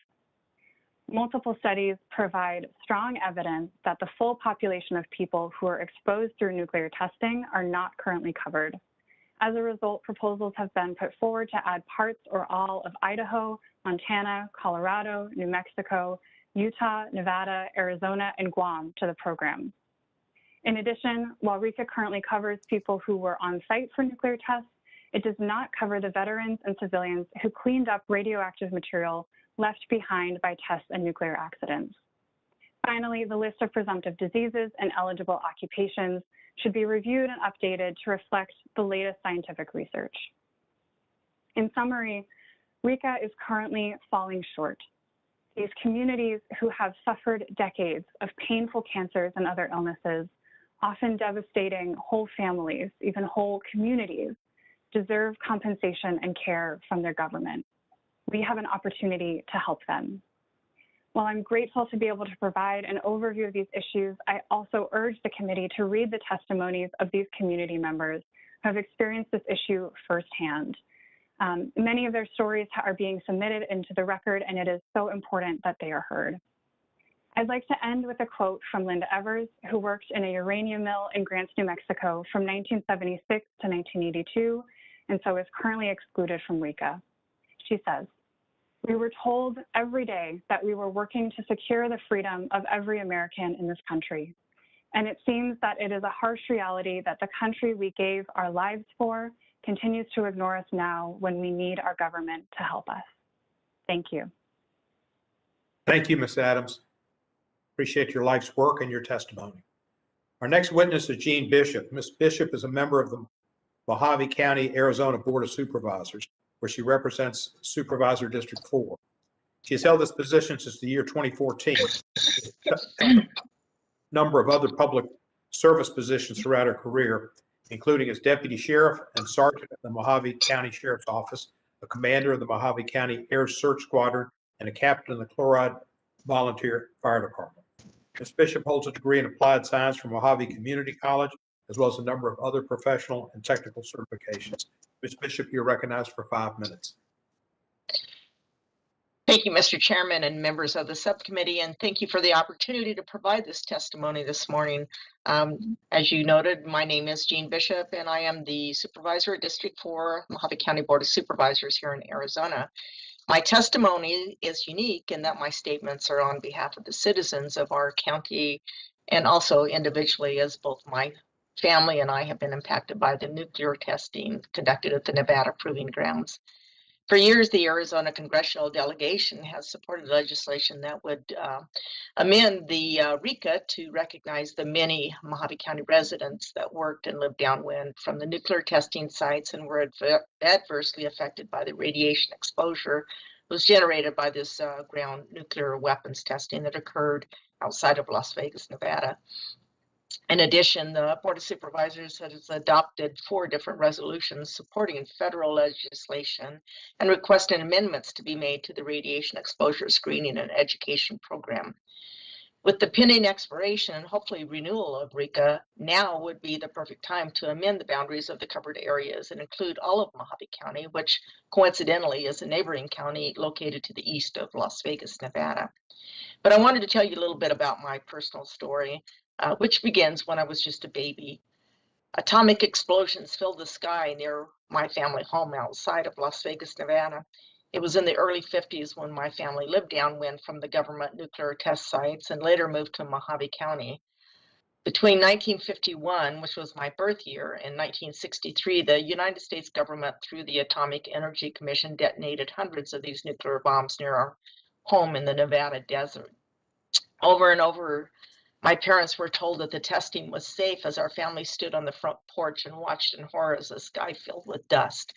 Speaker 7: Multiple studies provide strong evidence that the full population of people who are exposed through nuclear testing are not currently covered. As a result, proposals have been put forward to add parts or all of Idaho, Montana, Colorado, New Mexico, Utah, Nevada, Arizona, and Guam to the program. In addition, while RECA currently covers people who were on site for nuclear tests, it does not cover the veterans and civilians who cleaned up radioactive material left behind by tests and nuclear accidents. Finally, the list of presumptive diseases and eligible occupations should be reviewed and updated to reflect the latest scientific research. In summary, RECA is currently falling short. These communities who have suffered decades of painful cancers and other illnesses, often devastating whole families, even whole communities, deserve compensation and care from their government. We have an opportunity to help them. While I'm grateful to be able to provide an overview of these issues, I also urge the committee to read the testimonies of these community members who have experienced this issue firsthand. Many of their stories are being submitted into the record, and it is so important that they are heard. I'd like to end with a quote from Linda Evers, who worked in a uranium mill in Grants, New Mexico from 1976 to 1982, and so is currently excluded from RECA. She says, "We were told every day that we were working to secure the freedom of every American in this country. And it seems that it is a harsh reality that the country we gave our lives for continues to ignore us now when we need our government to help us." Thank you.
Speaker 1: Thank you, Ms. Adams. Appreciate your life's work and your testimony. Our next witness is Jean Bishop. Ms. Bishop is a member of the Mojave County, Arizona Board of Supervisors, where she represents Supervisor District 4. She has held this position since the year 2014. A number of other public service positions throughout her career, including as Deputy Sheriff and Sergeant at the Mojave County Sheriff's Office, a Commander of the Mojave County Air Search Squadron, and a Captain in the Chloride Volunteer Fire Department. Ms. Bishop holds a degree in Applied Science from Mojave Community College, as well as a number of other professional and technical certifications. Ms. Bishop, you're recognized for 5 minutes.
Speaker 8: Thank you, Mr. Chairman and members of the subcommittee, and thank you for the opportunity to provide this testimony this morning. As you noted, my name is Jean Bishop, and I am the Supervisor at District 4, Mojave County Board of Supervisors here in Arizona. My testimony is unique in that my statements are on behalf of the citizens of our county and also individually, as both my family and I have been impacted by the nuclear testing conducted at the Nevada Proving Grounds. For years, the Arizona congressional delegation has supported legislation that would amend the RECA to recognize the many Mojave County residents that worked and lived downwind from the nuclear testing sites and were adversely affected by the radiation exposure was generated by this ground nuclear weapons testing that occurred outside of Las Vegas, Nevada. In addition, the Board of Supervisors has adopted 4 different resolutions supporting federal legislation and requesting amendments to be made to the radiation exposure screening and education program. With the pending expiration and hopefully renewal of RECA, now would be the perfect time to amend the boundaries of the covered areas and include all of Mojave County, which coincidentally is a neighboring county located to the east of Las Vegas, Nevada. But I wanted to tell you a little bit about my personal story, which begins when I was just a baby. Atomic explosions filled the sky near my family home outside of Las Vegas, Nevada. It was in the early 50s when my family lived downwind from the government nuclear test sites and later moved to Mojave County. Between 1951, which was my birth year, and 1963, the United States government, through the Atomic Energy Commission, detonated hundreds of these nuclear bombs near our home in the Nevada desert. Over and over, my parents were told that the testing was safe as our family stood on the front porch and watched in horror as the sky filled with dust.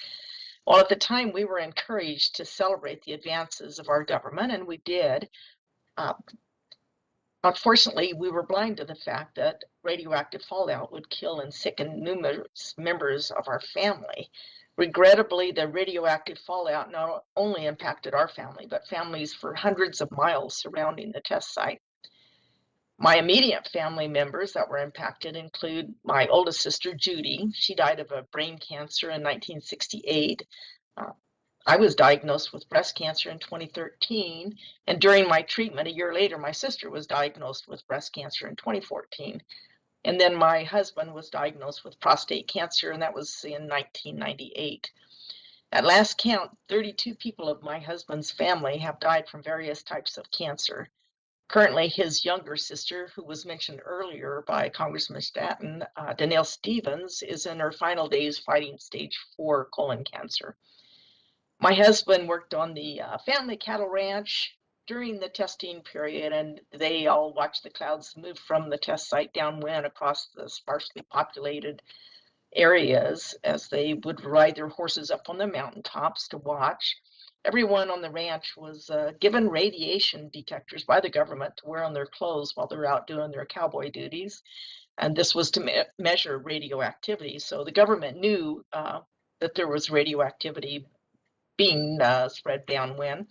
Speaker 8: Well, at the time, we were encouraged to celebrate the advances of our government, and we did. Unfortunately, we were blind to the fact that radioactive fallout would kill and sicken numerous members of our family. Regrettably, the radioactive fallout not only impacted our family, but families for hundreds of miles surrounding the test site. My immediate family members that were impacted include my oldest sister, Judy. She died of a brain cancer in 1968. I was diagnosed with breast cancer in 2013, and during my treatment a year later, my sister was diagnosed with breast cancer in 2014. And then my husband was diagnosed with prostate cancer, and that was in 1998. At last count, 32 people of my husband's family have died from various types of cancer. Currently, his younger sister, who was mentioned earlier by Congressman Stanton, Danielle Stevens, is in her final days fighting stage 4 colon cancer. My husband worked on the family cattle ranch during the testing period, and they all watched the clouds move from the test site downwind across the sparsely populated areas as they would ride their horses up on the mountaintops to watch. Everyone on the ranch was given radiation detectors by the government to wear on their clothes while they're out doing their cowboy duties. And this was to measure radioactivity. So the government knew that there was radioactivity being spread downwind.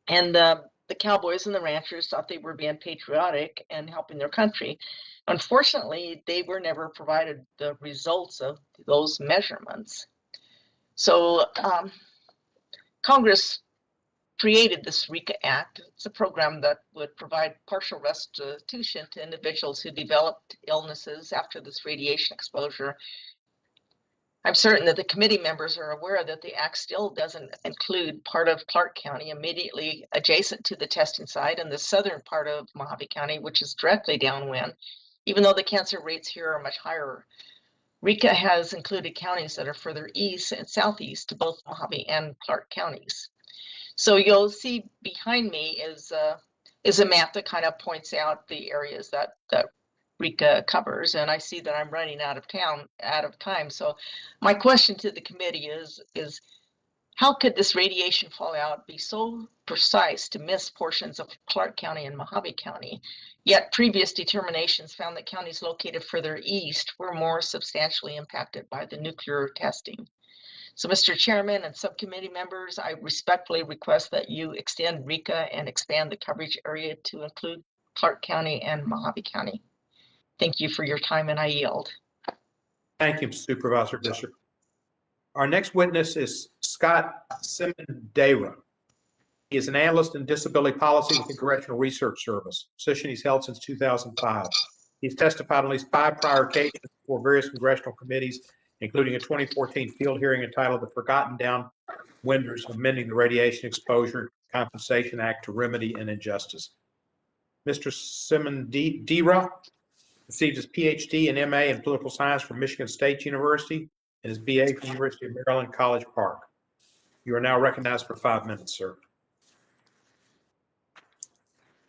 Speaker 8: And the cowboys and the ranchers thought they were being patriotic and helping their country. Unfortunately, they were never provided the results of those measurements. So Congress created this RECA Act. It's a program that would provide partial restitution to individuals who developed illnesses after this radiation exposure. I'm certain that the committee members are aware that the act still doesn't include part of Clark County immediately adjacent to the testing site and the southern part of Mojave County, which is directly downwind, even though the cancer rates here are much higher. RECA has included counties that are further east and southeast to both Mojave and Clark counties. So you'll see behind me is a map that kind of points out the areas that RECA covers, and I see that I'm running out of time. So my question to the committee is how could this radiation fallout be so precise to miss portions of Clark County and Mojave County? Yet previous determinations found that counties located further east were more substantially impacted by the nuclear testing. So, Mr. Chairman and subcommittee members, I respectfully request that you extend RECA and expand the coverage area to include Clark County and Mojave County. Thank you for your time, and I yield.
Speaker 1: Thank you, Supervisor Bishop. Our next witness is Scott Simondera. He is an analyst in disability policy with the Congressional Research Service, a position he's held since 2005. He's testified on at least 5 prior occasions before various congressional committees, including a 2014 field hearing entitled The Forgotten Downwinders Amending the Radiation Exposure Compensation Act to Remedy an Injustice. Mr. Simondera received his PhD and MA in political science from Michigan State University and his BA from the University of Maryland, College Park. You are now recognized for 5 minutes, sir.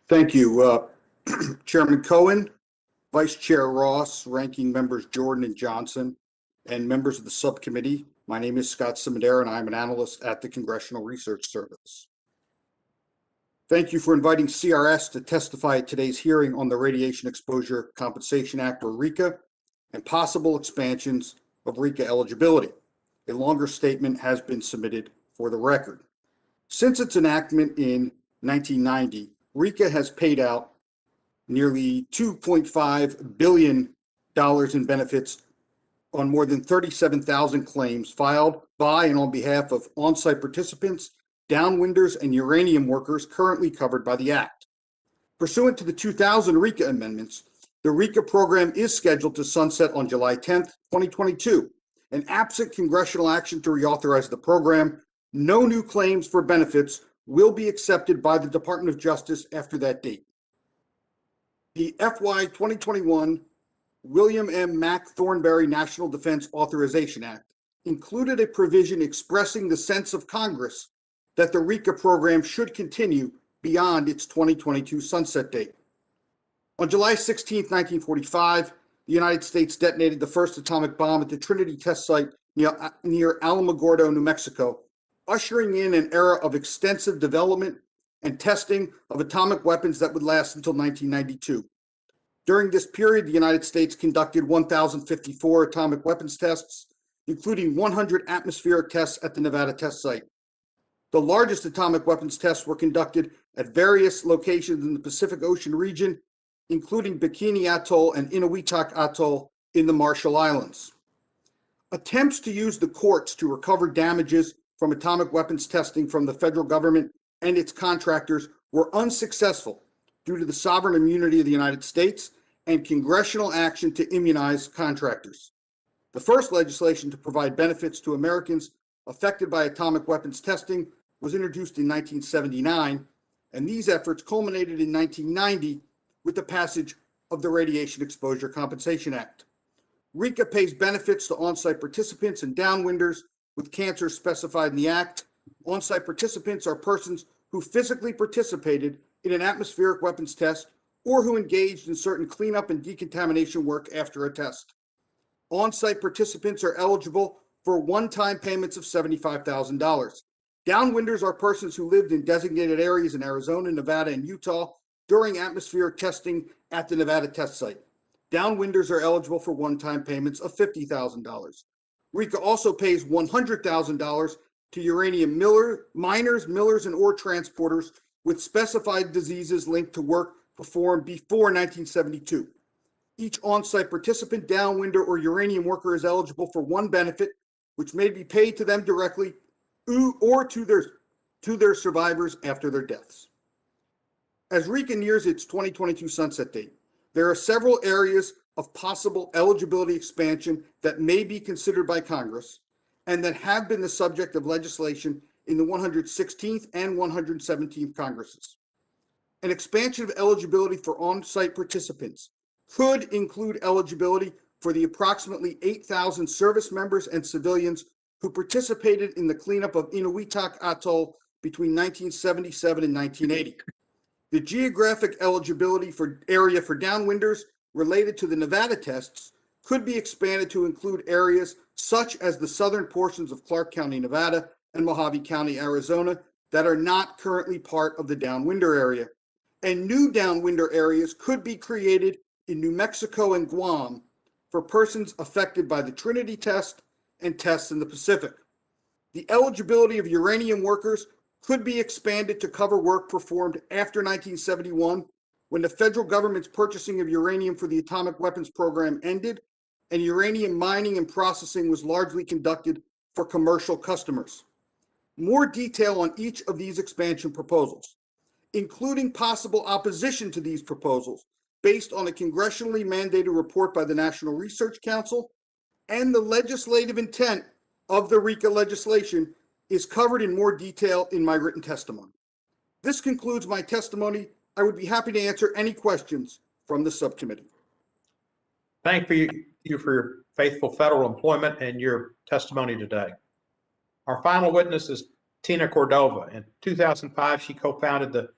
Speaker 9: Thank you, Chairman Cohen, Vice Chair Ross, Ranking Members Jordan and Johnson, and members of the subcommittee. My name is Scott Simadera, and I'm an analyst at the Congressional Research Service. Thank you for inviting CRS to testify at today's hearing on the Radiation Exposure Compensation Act, or RECA, and possible expansions of RECA eligibility. A longer statement has been submitted for the record. Since its enactment in 1990, RECA has paid out nearly $2.5 billion in benefits on more than 37,000 claims filed by and on behalf of on-site participants, downwinders, and uranium workers currently covered by the Act. Pursuant to the 2000 RECA amendments, the RECA program is scheduled to sunset on July 10th, 2022, and absent congressional action to reauthorize the program, no new claims for benefits will be accepted by the Department of Justice after that date. The FY 2021 William M. Mack Thornberry National Defense Authorization Act included a provision expressing the sense of Congress that the RECA program should continue beyond its 2022 sunset date. On July 16, 1945, the United States detonated the first atomic bomb at the Trinity test site near Alamogordo, New Mexico, ushering in an era of extensive development and testing of atomic weapons that would last until 1992. During this period, the United States conducted 1,054 atomic weapons tests, including 100 atmospheric tests at the Nevada test site. The largest atomic weapons tests were conducted at various locations in the Pacific Ocean region, including Bikini Atoll and Inuitak Atoll in the Marshall Islands. Attempts to use the courts to recover damages from atomic weapons testing from the federal government and its contractors were unsuccessful due to the sovereign immunity of the United States and congressional action to immunize contractors. The first legislation to provide benefits to Americans affected by atomic weapons testing was introduced in 1979, and these efforts culminated in 1990 with the passage of the Radiation Exposure Compensation Act. RECA pays benefits to on-site participants and downwinders with cancers specified in the Act. On-site participants are persons who physically participated in an atmospheric weapons test or who engaged in certain cleanup and decontamination work after a test. On-site participants are eligible for one-time payments of $75,000. Downwinders are persons who lived in designated areas in Arizona, Nevada, and Utah during atmospheric testing at the Nevada test site. Downwinders are eligible for one-time payments of $50,000. RECA also pays $100,000 to uranium miners, millers, and ore transporters with specified diseases linked to work performed before 1972. Each on-site participant, downwinder, or uranium worker is eligible for one benefit, which may be paid to them directly or to their survivors after their deaths. As RECA nears its 2022 sunset date, there are several areas of possible eligibility expansion that may be considered by Congress and that have been the subject of legislation in the 116th and 117th Congresses. An expansion of eligibility for on-site participants could include eligibility for the approximately 8,000 service members and civilians who participated in the cleanup of Inuitak Atoll between 1977 and 1980. The geographic eligibility for area for downwinders related to the Nevada tests could be expanded to include areas such as the southern portions of Clark County, Nevada, and Mojave County, Arizona, that are not currently part of the downwinder area. And new downwinder areas could be created in New Mexico and Guam for persons affected by the Trinity test and tests in the Pacific. The eligibility of uranium workers could be expanded to cover work performed after 1971, when the federal government's purchasing of uranium for the atomic weapons program ended and uranium mining and processing was largely conducted for commercial customers. More detail on each of these expansion proposals, including possible opposition to these proposals based on a congressionally mandated report by the National Research Council and the legislative intent of the RECA legislation, is covered in more detail in my written testimony. This concludes my testimony. I would be happy to answer any questions from the subcommittee.
Speaker 1: Thank you for your faithful federal employment and your testimony today. Our final witness is Tina Cordova. In 2005, she co-founded the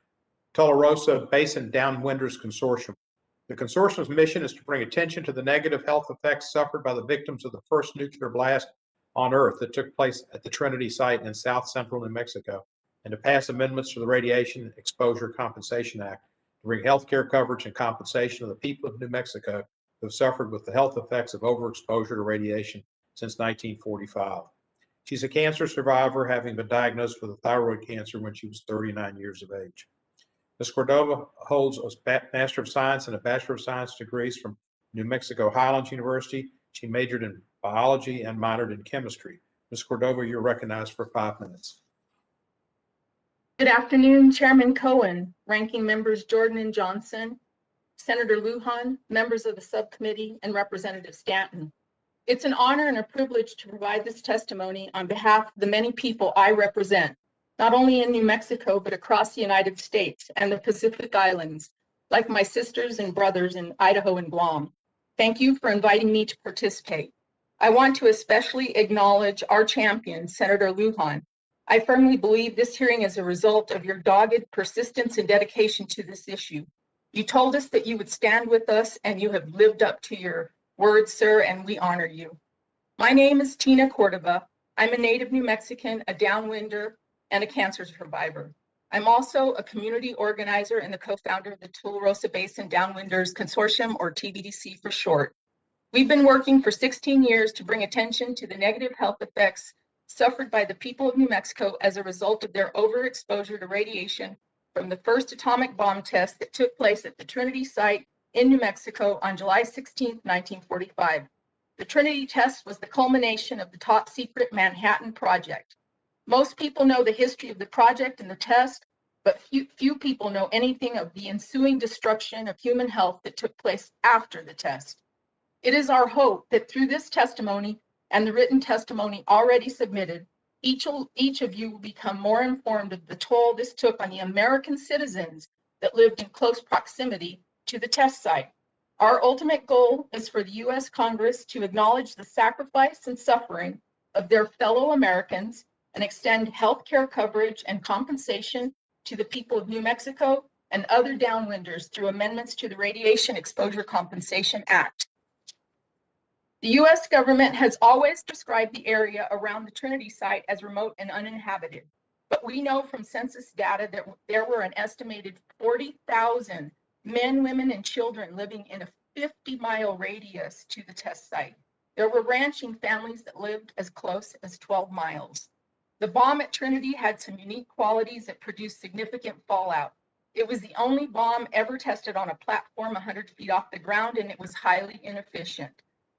Speaker 1: Tularosa Basin Downwinders Consortium. The consortium's mission is to bring attention to the negative health effects suffered by the victims of the first nuclear blast on Earth that took place at the Trinity site in south central New Mexico, and to pass amendments to the Radiation Exposure Compensation Act to bring health care coverage and compensation to the people of New Mexico who have suffered with the health effects of overexposure to radiation since 1945. She's a cancer survivor, having been diagnosed with a thyroid cancer when she was 39 years of age. Ms. Cordova holds a Master of Science and a Bachelor of Science degrees from New Mexico Highlands University. She majored in biology and minored in chemistry. Ms. Cordova, you're recognized for 5 minutes.
Speaker 10: Good afternoon, Chairman Cohen, Ranking Members Jordan and Johnson, Senator Lujan, members of the subcommittee, and Representative Stanton. It's an honor and a privilege to provide this testimony on behalf of the many people I represent, not only in New Mexico, but across the United States and the Pacific Islands, like my sisters and brothers in Idaho and Guam. Thank you for inviting me to participate. I want to especially acknowledge our champion, Senator Lujan. I firmly believe this hearing is a result of your dogged persistence and dedication to this issue. You told us that you would stand with us, and you have lived up to your word, sir, and we honor you. My name is Tina Cordova. I'm a native New Mexican, a downwinder, and a cancer survivor. I'm also a community organizer and the co-founder of the Tularosa Basin Downwinders Consortium, or TBDC for short. We've been working for 16 years to bring attention to the negative health effects suffered by the people of New Mexico as a result of their overexposure to radiation from the first atomic bomb test that took place at the Trinity site in New Mexico on July 16, 1945. The Trinity test was the culmination of the top secret Manhattan Project. Most people know the history of the project and the test, but few people know anything of the ensuing destruction of human health that took place after the test. It is our hope that through this testimony and the written testimony already submitted, each of you will become more informed of the toll this took on the American citizens that lived in close proximity to the test site. Our ultimate goal is for the U.S. Congress to acknowledge the sacrifice and suffering of their fellow Americans and extend health care coverage and compensation to the people of New Mexico and other downwinders through amendments to the Radiation Exposure Compensation Act. The U.S. government has always described the area around the Trinity site as remote and uninhabited, but we know from census data that there were an estimated 40,000 men, women, and children living in a 50-mile radius to the test site. There were ranching families that lived as close as 12 miles. The bomb at Trinity had some unique qualities that produced significant fallout. It was the only bomb ever tested on a platform 100 feet off the ground, and it was highly inefficient.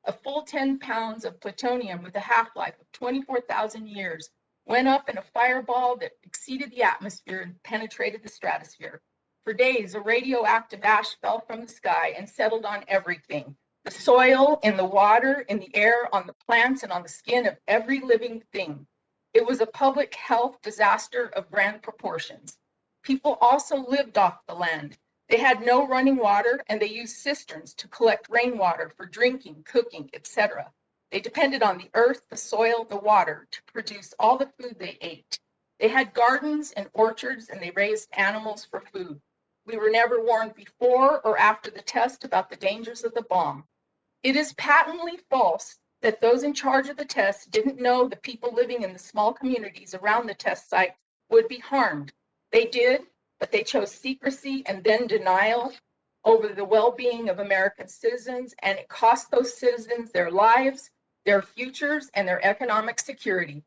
Speaker 10: A full 10 pounds of plutonium with a half-life of 24,000 years went up in a fireball that exceeded the atmosphere and penetrated the stratosphere. For days, a radioactive ash fell from the sky and settled on everything: the soil, in the water, in the air, on the plants, and on the skin of every living thing. It was a public health disaster of grand proportions. People also lived off the land. They had no running water, and they used cisterns to collect rainwater for drinking, cooking, etc. They depended on the earth, the soil, the water to produce all the food they ate. They had gardens and orchards, and they raised animals for food. We were never warned before or after the test about the dangers of the bomb. It is patently false that those in charge of the test didn't know the people living in the small communities around the test site would be harmed. They did, but they chose secrecy and then denial over the well-being of American citizens, and it cost those citizens their lives, their futures, and their economic security.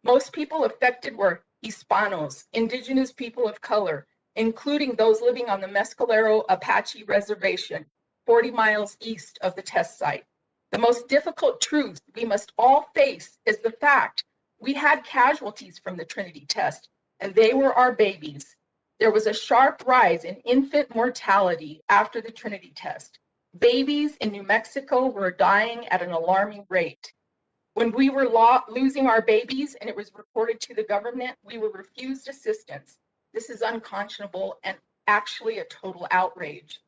Speaker 10: Most people affected were Hispanos, indigenous people of color, including those living on the Mescalero Apache Reservation, 40 miles east of the test site. The most difficult truth we must all face is the fact we had casualties from the Trinity test, and they were our babies. There was a sharp rise in infant mortality after the Trinity test. Babies in New Mexico were dying at an alarming rate. When we were losing our babies and it was reported to the government, we were refused assistance. This is unconscionable and actually a total outrage.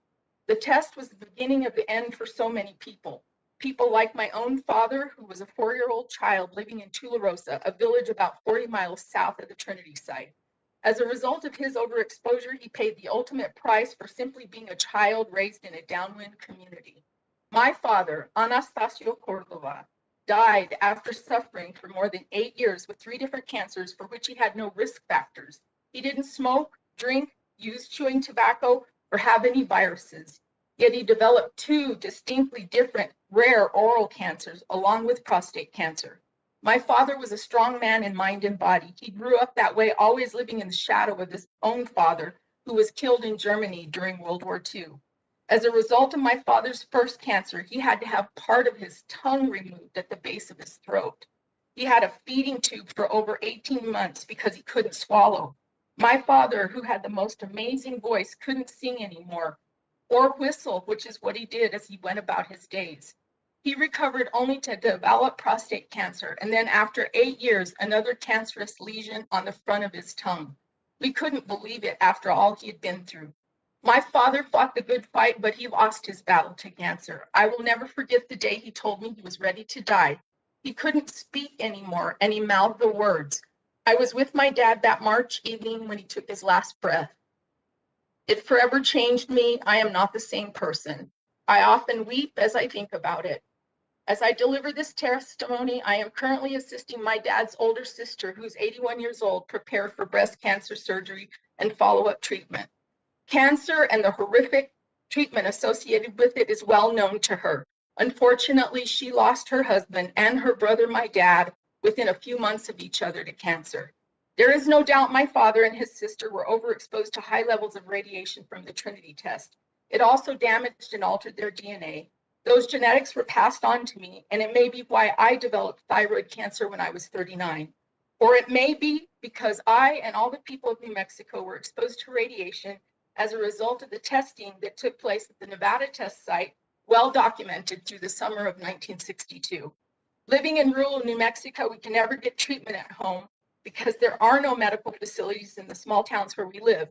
Speaker 10: The test was the beginning of the end for so many people. people like my own father, who was a 4-year-old child living in Tularosa, a village about 40 miles south of the Trinity site. As a result of his overexposure, he paid the ultimate price for simply being a child raised in a downwind community. My father, Anastasio Cordova, died after suffering for more than 8 years with 3 different cancers for which he had no risk factors. He didn't smoke, drink, use chewing tobacco, or have any viruses. Yet he developed 2 distinctly different rare oral cancers along with prostate cancer. My father was a strong man in mind and body. He grew up that way, always living in the shadow of his own father, who was killed in Germany during World War II. As a result of my father's first cancer, he had to have part of his tongue removed at the base of his throat. He had a feeding tube for over 18 months because he couldn't swallow. My father, who had the most amazing voice, couldn't sing anymore or whistle, which is what he did as he went about his days. He recovered only to develop prostate cancer, and then after 8 years, another cancerous lesion on the front of his tongue. We couldn't believe it after all he had been through. My father fought the good fight, but he lost his battle to cancer. I will never forget the day he told me he was ready to die. He couldn't speak anymore, and he mouthed the words. I was with my dad that March evening when he took his last breath. It forever changed me. I am not the same person. I often weep as I think about it. As I deliver this testimony, I am currently assisting my dad's older sister, who's 81 years old, prepare for breast cancer surgery and follow-up treatment. Cancer and the horrific treatment associated with it is well known to her. Unfortunately, she lost her husband and her brother, my dad, within a few months of each other to cancer. There is no doubt my father and his sister were overexposed to high levels of radiation from the Trinity test. It also damaged and altered their DNA. Those genetics were passed on to me, and it may be why I developed thyroid cancer when I was 39. Or it may be because I and all the people of New Mexico were exposed to radiation as a result of the testing that took place at the Nevada test site, well documented through the summer of 1962. Living in rural New Mexico, we can never get treatment at home because there are no medical facilities in the small towns where we live.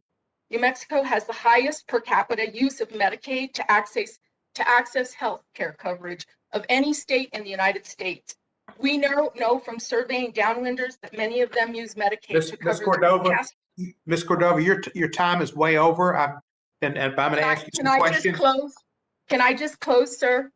Speaker 10: New Mexico has the highest per capita use of Medicaid to access health care coverage of any state in the United States. We know from surveying downwinders that many of them use Medicaid to cover
Speaker 1: Ms. Cordova, your time is way over. I'm going to ask you some questions.
Speaker 10: Can I just close, sir?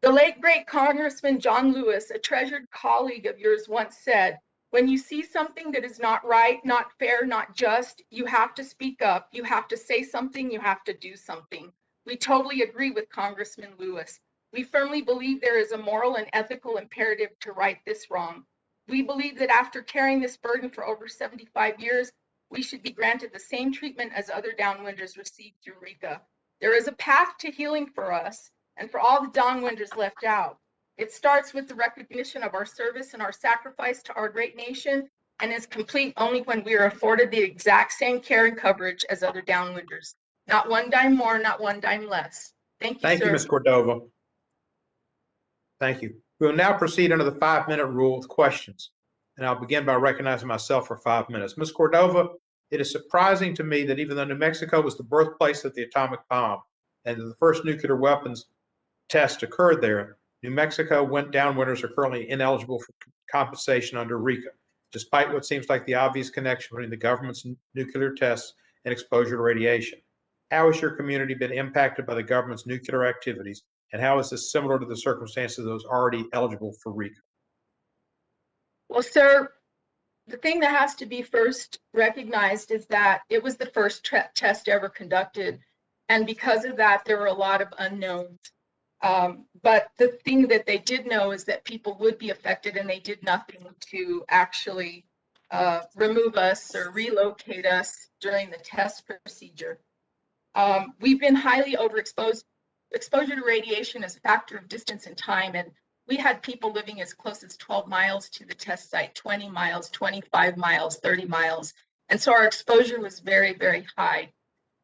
Speaker 10: The late, great Congressman John Lewis, a treasured colleague of yours, once said, when you see something that is not right, not fair, not just, you have to speak up. You have to say something. You have to do something. We totally agree with Congressman Lewis. We firmly believe there is a moral and ethical imperative to right this wrong. We believe that after carrying this burden for over 75 years, we should be granted the same treatment as other downwinders received through RICA. There is a path to healing for us and for all the downwinders left out. It starts with the recognition of our service and our sacrifice to our great nation, and is complete only when we are afforded the exact same care and coverage as other downwinders. Not one dime more, not one dime less. Thank you, sir.
Speaker 1: Thank you, Ms. Cordova. Thank you. We will now proceed under the 5-minute rule with questions. And I'll begin by recognizing myself for 5 minutes. Ms. Cordova, it is surprising to me that even though New Mexico was the birthplace of the atomic bomb and the first nuclear weapons test occurred there, New Mexico downwinders are currently ineligible for compensation under RICA, despite what seems like the obvious connection between the government's nuclear tests and exposure to radiation. How has your community been impacted by the government's nuclear activities, and how is this similar to the circumstances of those already eligible for RICA?
Speaker 10: Well, sir, the thing that has to be first recognized is that it was the first test ever conducted. And because of that, there were a lot of unknowns. But the thing that they did know is that people would be affected, and they did nothing to actually remove us or relocate us during the test procedure. We've been highly overexposed. Exposure to radiation is a factor of distance and time, and we had people living as close as 12 miles to the test site, 20 miles, 25 miles, 30 miles. And so our exposure was very, very high.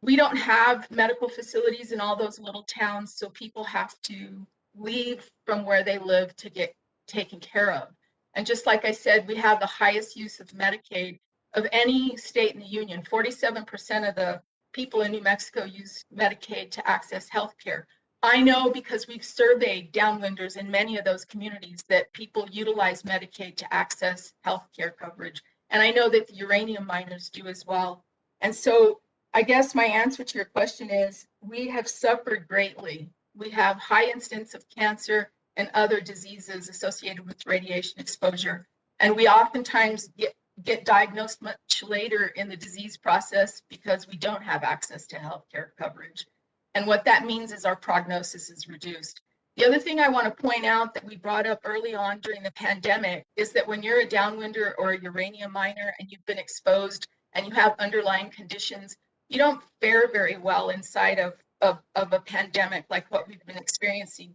Speaker 10: We don't have medical facilities in all those little towns, so people have to leave from where they live to get taken care of. And just like I said, we have the highest use of Medicaid of any state in the union. 47% of the people in New Mexico use Medicaid to access health care. I know because we've surveyed downwinders in many of those communities that people utilize Medicaid to access healthcare coverage. And I know that the uranium miners do as well. And so I guess my answer to your question is we have suffered greatly. We have high incidence of cancer and other diseases associated with radiation exposure. And we oftentimes get diagnosed much later in the disease process because we don't have access to healthcare coverage. And what that means is our prognosis is reduced. The other thing I want to point out that we brought up early on during the pandemic is that when you're a downwinder or a uranium miner and you've been exposed and you have underlying conditions, you don't fare very well inside of a pandemic like what we've been experiencing.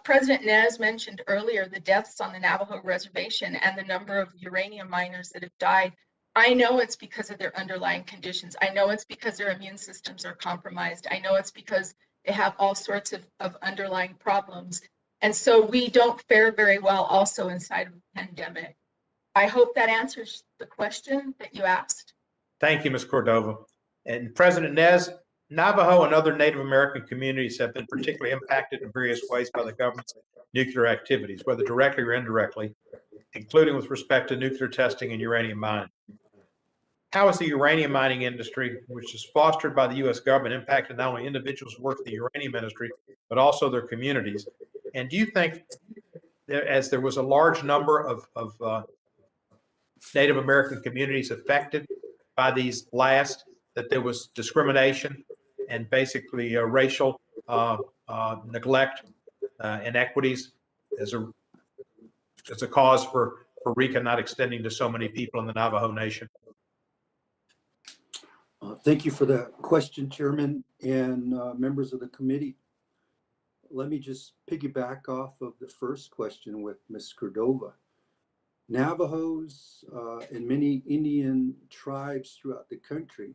Speaker 10: President Nez mentioned earlier the deaths on the Navajo reservation and the number of uranium miners that have died. I know it's because of their underlying conditions. I know it's because their immune systems are compromised. I know it's because they have all sorts of underlying problems. And so we don't fare very well also inside of a pandemic. I hope that answers the question that you asked.
Speaker 1: Thank you, Ms. Cordova. And President Nez, Navajo and other Native American communities have been particularly impacted in various ways by the government's nuclear activities, whether directly or indirectly, including with respect to nuclear testing and uranium mining. How is the uranium mining industry, which is fostered by the U.S. government, impacted not only individuals who work in the uranium industry, but also their communities? And do you think, as there was a large number of Native American communities affected by these blasts, that there was discrimination and basically racial neglect, inequities as a cause for RECA not extending to so many people in the Navajo Nation?
Speaker 6: Thank you for the question, Chairman and members of the committee. Let me just piggyback off of the first question with Ms. Cordova. Navajos and many Indian tribes throughout the country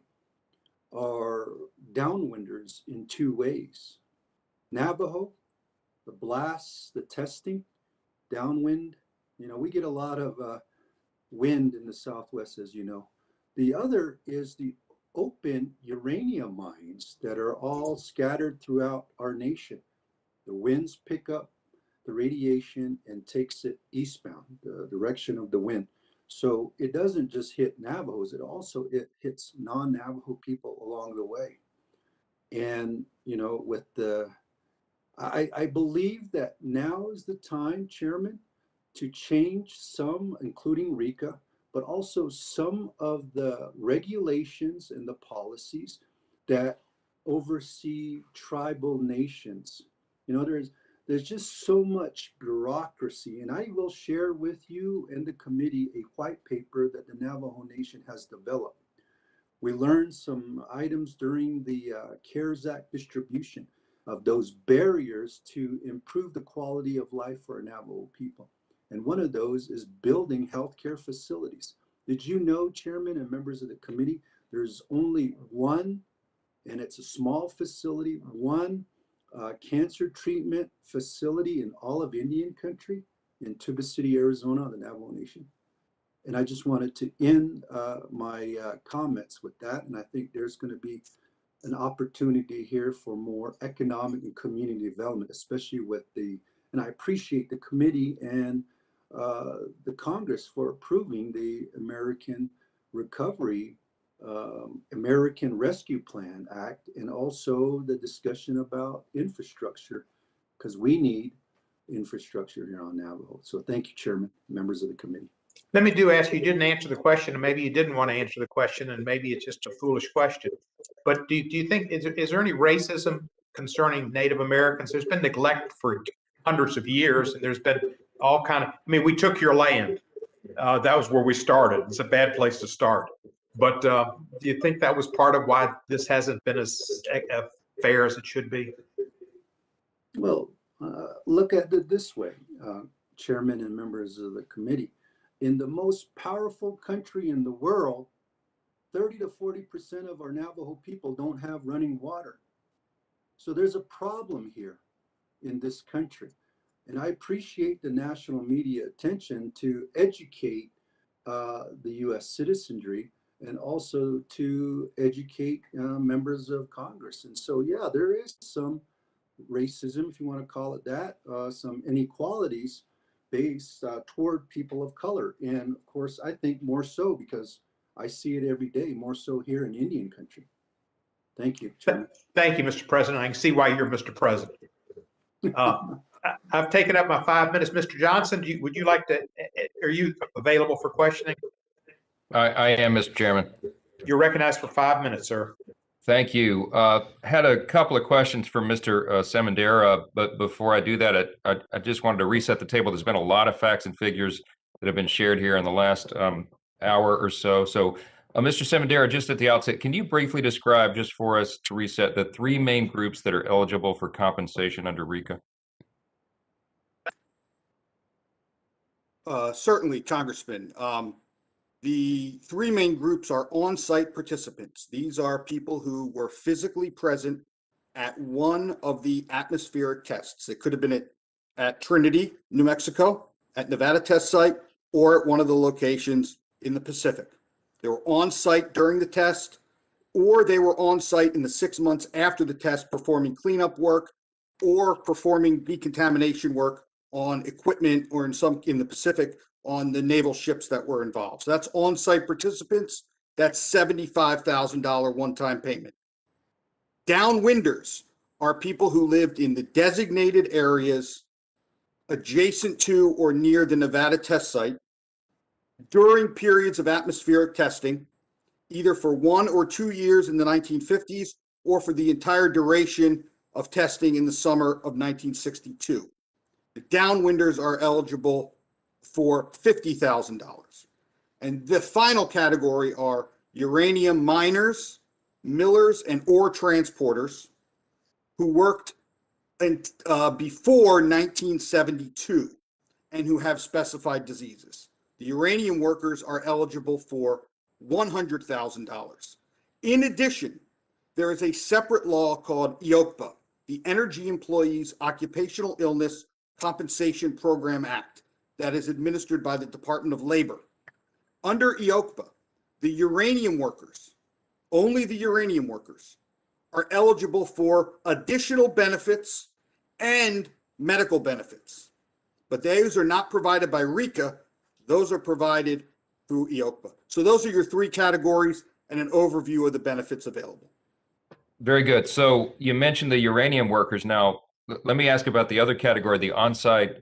Speaker 6: are downwinders in two ways. Navajo, the blasts, the testing, downwind. You know, we get a lot of wind in the Southwest, as you know. The other is the open uranium mines that are all scattered throughout our nation. The winds pick up the radiation and takes it eastbound, the direction of the wind. So it doesn't just hit Navajos, it hits non-Navajo people along the way. And, you know, with I believe that now is the time, Chairman, to change some, including RECA, but also some of the regulations and the policies that oversee tribal nations. You know, there's just so much bureaucracy, and I will share with you and the committee a white paper that the Navajo Nation has developed. We learned some items during the CARES Act distribution of those barriers to improve the quality of life for our Navajo people. And one of those is building healthcare facilities. Did you know, Chairman and members of the committee, there's only one, and it's a small facility, one cancer treatment facility in all of Indian country in Tuba City, Arizona, the Navajo Nation. And I just wanted to end my comments with that. And I think there's going to be an opportunity here for more economic and community development, especially with and I appreciate the committee and the Congress for approving the American Recovery, American Rescue Plan Act, and also the discussion about infrastructure, because we need infrastructure here on Navajo. So thank you, Chairman, members of the committee.
Speaker 1: Let me ask you, didn't answer the question, and maybe you didn't want to answer the question, and maybe it's just a foolish question. But do you think, is there any racism concerning Native Americans? There's been neglect for hundreds of years, and there's been all kind of, I mean, we took your land. That was where we started. It's a bad place to start. But do you think that was part of why this hasn't been as fair as it should be?
Speaker 6: Well, look at it this way, Chairman and members of the committee. In the most powerful country in the world, 30 to 40% of our Navajo people don't have running water. So there's a problem here in this country. And I appreciate the national media attention to educate the US citizenry and also to educate members of Congress. And so, yeah, there is some racism, if you want to call it that, some inequalities based toward people of color. And of course, I think more so because I see it every day, more so here in Indian country. Thank you, Chairman.
Speaker 1: Thank you, Mr. President. I can see why you're Mr. President. I've taken up my 5 minutes. Mr. Johnson, would you like to, are you available for questioning?
Speaker 2: I am, Mr. Chairman.
Speaker 1: You're recognized for 5 minutes, sir.
Speaker 2: Thank you. Had a couple of questions for Mr. Semendera, but before I do that, I just wanted to reset the table. There's been a lot of facts and figures that have been shared here in the last hour or so. So, Mr. Semendera, just at the outset, can you briefly describe, just for us to reset, the three main groups that are eligible for compensation under RECA?
Speaker 9: Certainly, Congressman. The three main groups are on-site participants. These are people who were physically present at one of the atmospheric tests. It could have been at Trinity, New Mexico, at Nevada test site, or at one of the locations in the Pacific. They were on-site during the test, or they were on-site in the 6 months after the test performing cleanup work or performing decontamination work on equipment, or in the Pacific, on the naval ships that were involved. So that's on-site participants. That's $75,000 one-time payment. Downwinders are people who lived in the designated areas adjacent to or near the Nevada test site during periods of atmospheric testing, either for 1 or 2 years in the 1950s or for the entire duration of testing in the summer of 1962. The downwinders are eligible for $50,000. And the final category are uranium miners, millers, and ore transporters who worked before 1972 and who have specified diseases. The uranium workers are eligible for $100,000. In addition, there is a separate law called EOCPA, the Energy Employees Occupational Illness Compensation Program Act, that is administered by the Department of Labor. Under EOCPA, the uranium workers, only the uranium workers, are eligible for additional benefits and medical benefits. But those are not provided by RECA, those are provided through EOCPA. So those are your three categories and an overview of the benefits available.
Speaker 2: Very good. So you mentioned the uranium workers. Now, let me ask about the other category, the on-site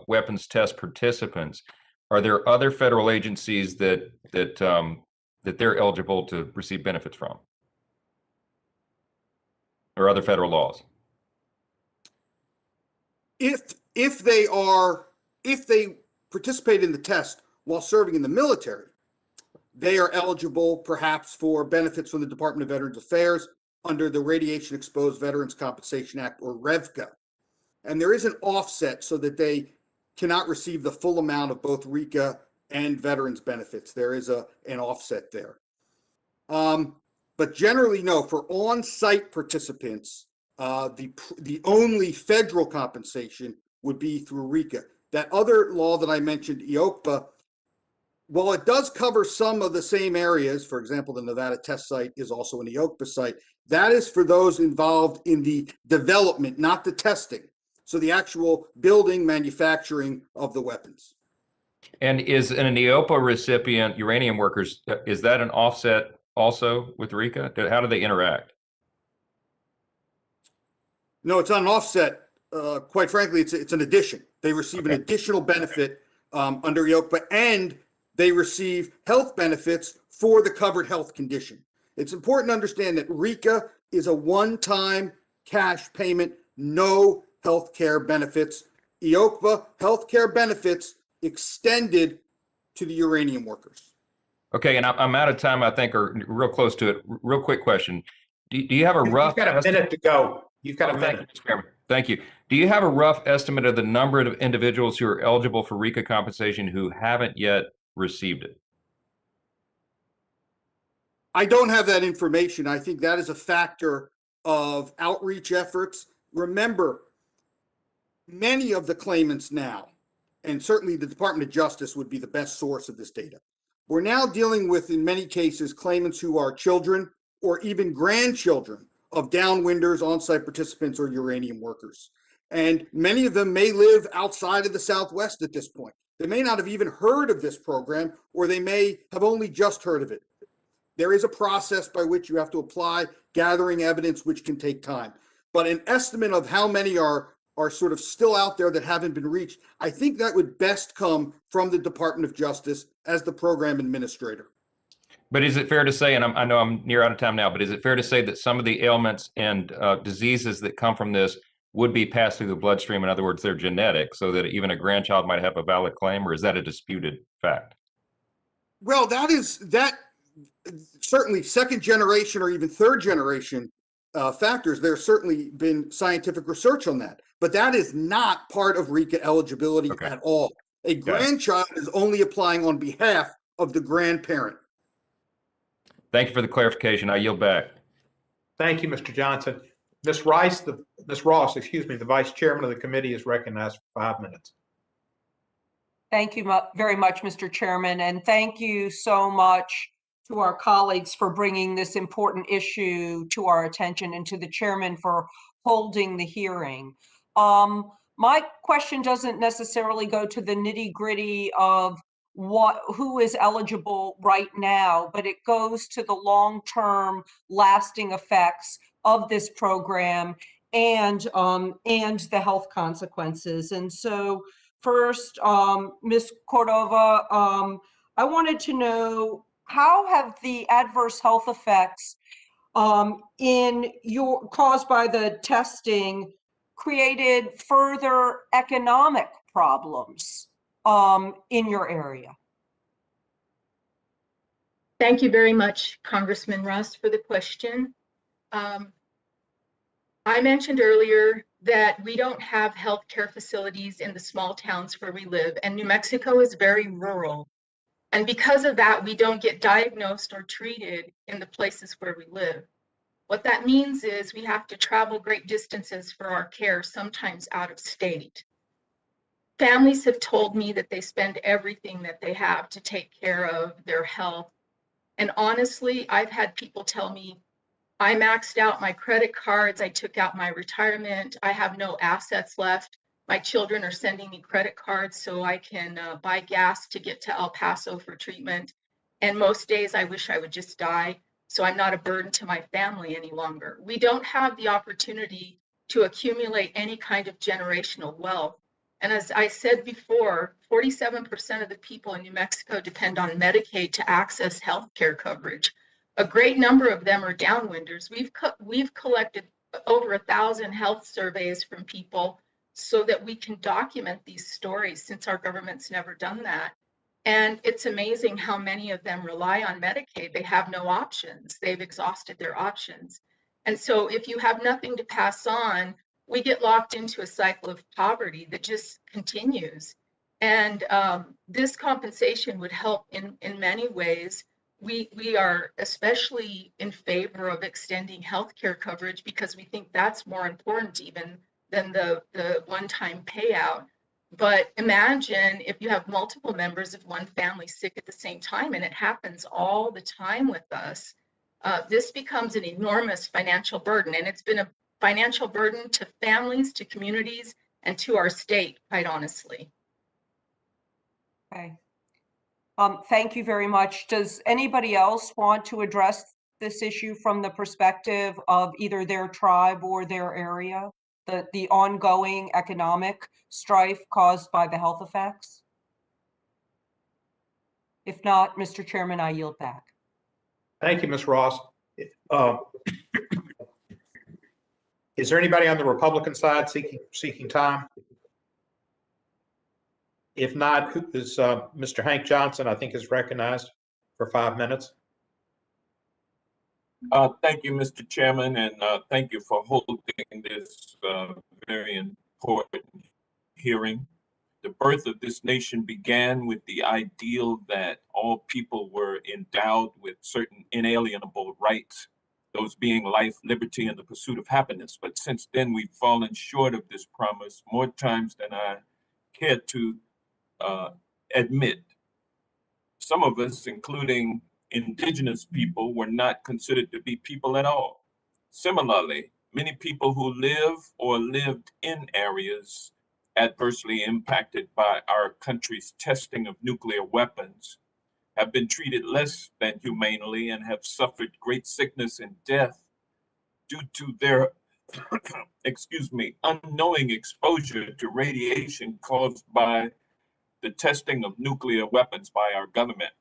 Speaker 2: weapons test participants. Are there other federal agencies that they're eligible to receive benefits from, or other federal laws?
Speaker 9: If they participate in the test while serving in the military, they are eligible perhaps for benefits from the Department of Veterans Affairs under the Radiation Exposed Veterans Compensation Act, or REVCA. And there is an offset so that they cannot receive the full amount of both RECA and veterans benefits. There is an offset there. But generally, no, for on-site participants, the only federal compensation would be through RECA. That other law that I mentioned, EOCPA, while it does cover some of the same areas, for example, the Nevada test site is also an EOCPA site, that is for those involved in the development, not the testing. So the actual building, manufacturing of the weapons.
Speaker 2: And is an EOPA recipient, uranium workers, is that an offset also with RECA? How do they interact?
Speaker 9: No, it's not an offset. Quite frankly, it's an addition. They receive an additional benefit under EOCPA, and they receive health benefits for the covered health condition. It's important to understand that RECA is a one-time cash payment, no health care benefits. EOCPA, health care benefits extended to the uranium workers.
Speaker 2: Okay, and I'm out of time, I think, or real close to it. Real quick question. Do you have a rough...
Speaker 1: You've got a minute to go. You've got a minute.
Speaker 2: Thank you, Mr. Chairman. Thank you. Do you have a rough estimate of the number of individuals who are eligible for RECA compensation who haven't yet received it?
Speaker 9: I don't have that information. I think that is a factor of outreach efforts. Remember, many of the claimants now, and certainly the Department of Justice would be the best source of this data. We're now dealing with, in many cases, claimants who are children or even grandchildren of downwinders, on-site participants, or uranium workers. And many of them may live outside of the Southwest at this point. They may not have even heard of this program, or they may have only just heard of it. There is a process by which you have to apply, gathering evidence, which can take time. But an estimate of how many are sort of still out there that haven't been reached, I think that would best come from the Department of Justice as the program administrator.
Speaker 2: But is it fair to say, and I know I'm near out of time now, but is it fair to say that some of the ailments and diseases that come from this would be passed through the bloodstream? In other words, they're genetic, so that even a grandchild might have a valid claim, or is that a disputed fact?
Speaker 9: Well, that certainly second generation or even third generation factors. There's certainly been scientific research on that, but that is not part of RECA eligibility at all. A grandchild is only applying on behalf of the grandparent.
Speaker 2: Thank you for the clarification. I yield back.
Speaker 1: Thank you, Mr. Johnson. Ms. Ross, the Vice Chairman of the committee, is recognized for 5 minutes.
Speaker 11: Thank you very much, Mr. Chairman, and thank you so much to our colleagues for bringing this important issue to our attention, and to the chairman for holding the hearing. My question doesn't necessarily go to the nitty-gritty of who is eligible right now, but it goes to the long-term lasting effects of this program and the health consequences. And so first, Ms. Cordova, I wanted to know, how have the adverse health effects caused by the testing created further economic problems in your area?
Speaker 10: Thank you very much, Congressman Ross, for the question. I mentioned earlier that we don't have healthcare facilities in the small towns where we live, and New Mexico is very rural. And because of that, we don't get diagnosed or treated in the places where we live. What that means is we have to travel great distances for our care, sometimes out of state. Families have told me that they spend everything that they have to take care of their health. And honestly, I've had people tell me, I maxed out my credit cards, I took out my retirement, I have no assets left. My children are sending me credit cards so I can buy gas to get to El Paso for treatment. And most days I wish I would just die, so I'm not a burden to my family any longer. We don't have the opportunity to accumulate any kind of generational wealth. And as I said before, 47% of the people in New Mexico depend on Medicaid to access healthcare coverage. A great number of them are downwinders. We've collected over 1,000 health surveys from people so that we can document these stories, since our government's never done that. And it's amazing how many of them rely on Medicaid. They have no options. They've exhausted their options. And so if you have nothing to pass on, we get locked into a cycle of poverty that just continues. And this compensation would help in many ways. We are especially in favor of extending healthcare coverage because we think that's more important even than the one-time payout. But imagine if you have multiple members of one family sick at the same time, and it happens all the time with us. This becomes an enormous financial burden, and it's been a financial burden to families, to communities, and to our state, quite honestly.
Speaker 11: Okay. Thank you very much. Does anybody else want to address this issue from the perspective of either their tribe or their area, the ongoing economic strife caused by the health effects? If not, Mr. Chairman, I yield back.
Speaker 1: Thank you, Ms. Ross. Is there anybody on the Republican side seeking time? If not, who is Mr. Hank Johnson, I think, is recognized for 5 minutes.
Speaker 12: Thank you, Mr. Chairman, and thank you for holding this very important hearing. The birth of this nation began with the ideal that all people were endowed with certain inalienable rights, those being life, liberty, and the pursuit of happiness. But since then, we've fallen short of this promise more times than I care to admit. Some of us, including indigenous people, were not considered to be people at all. Similarly, many people who live or lived in areas adversely impacted by our country's testing of nuclear weapons have been treated less than humanely and have suffered great sickness and death due to their, excuse me, unknowing exposure to radiation caused by the testing of nuclear weapons by our government.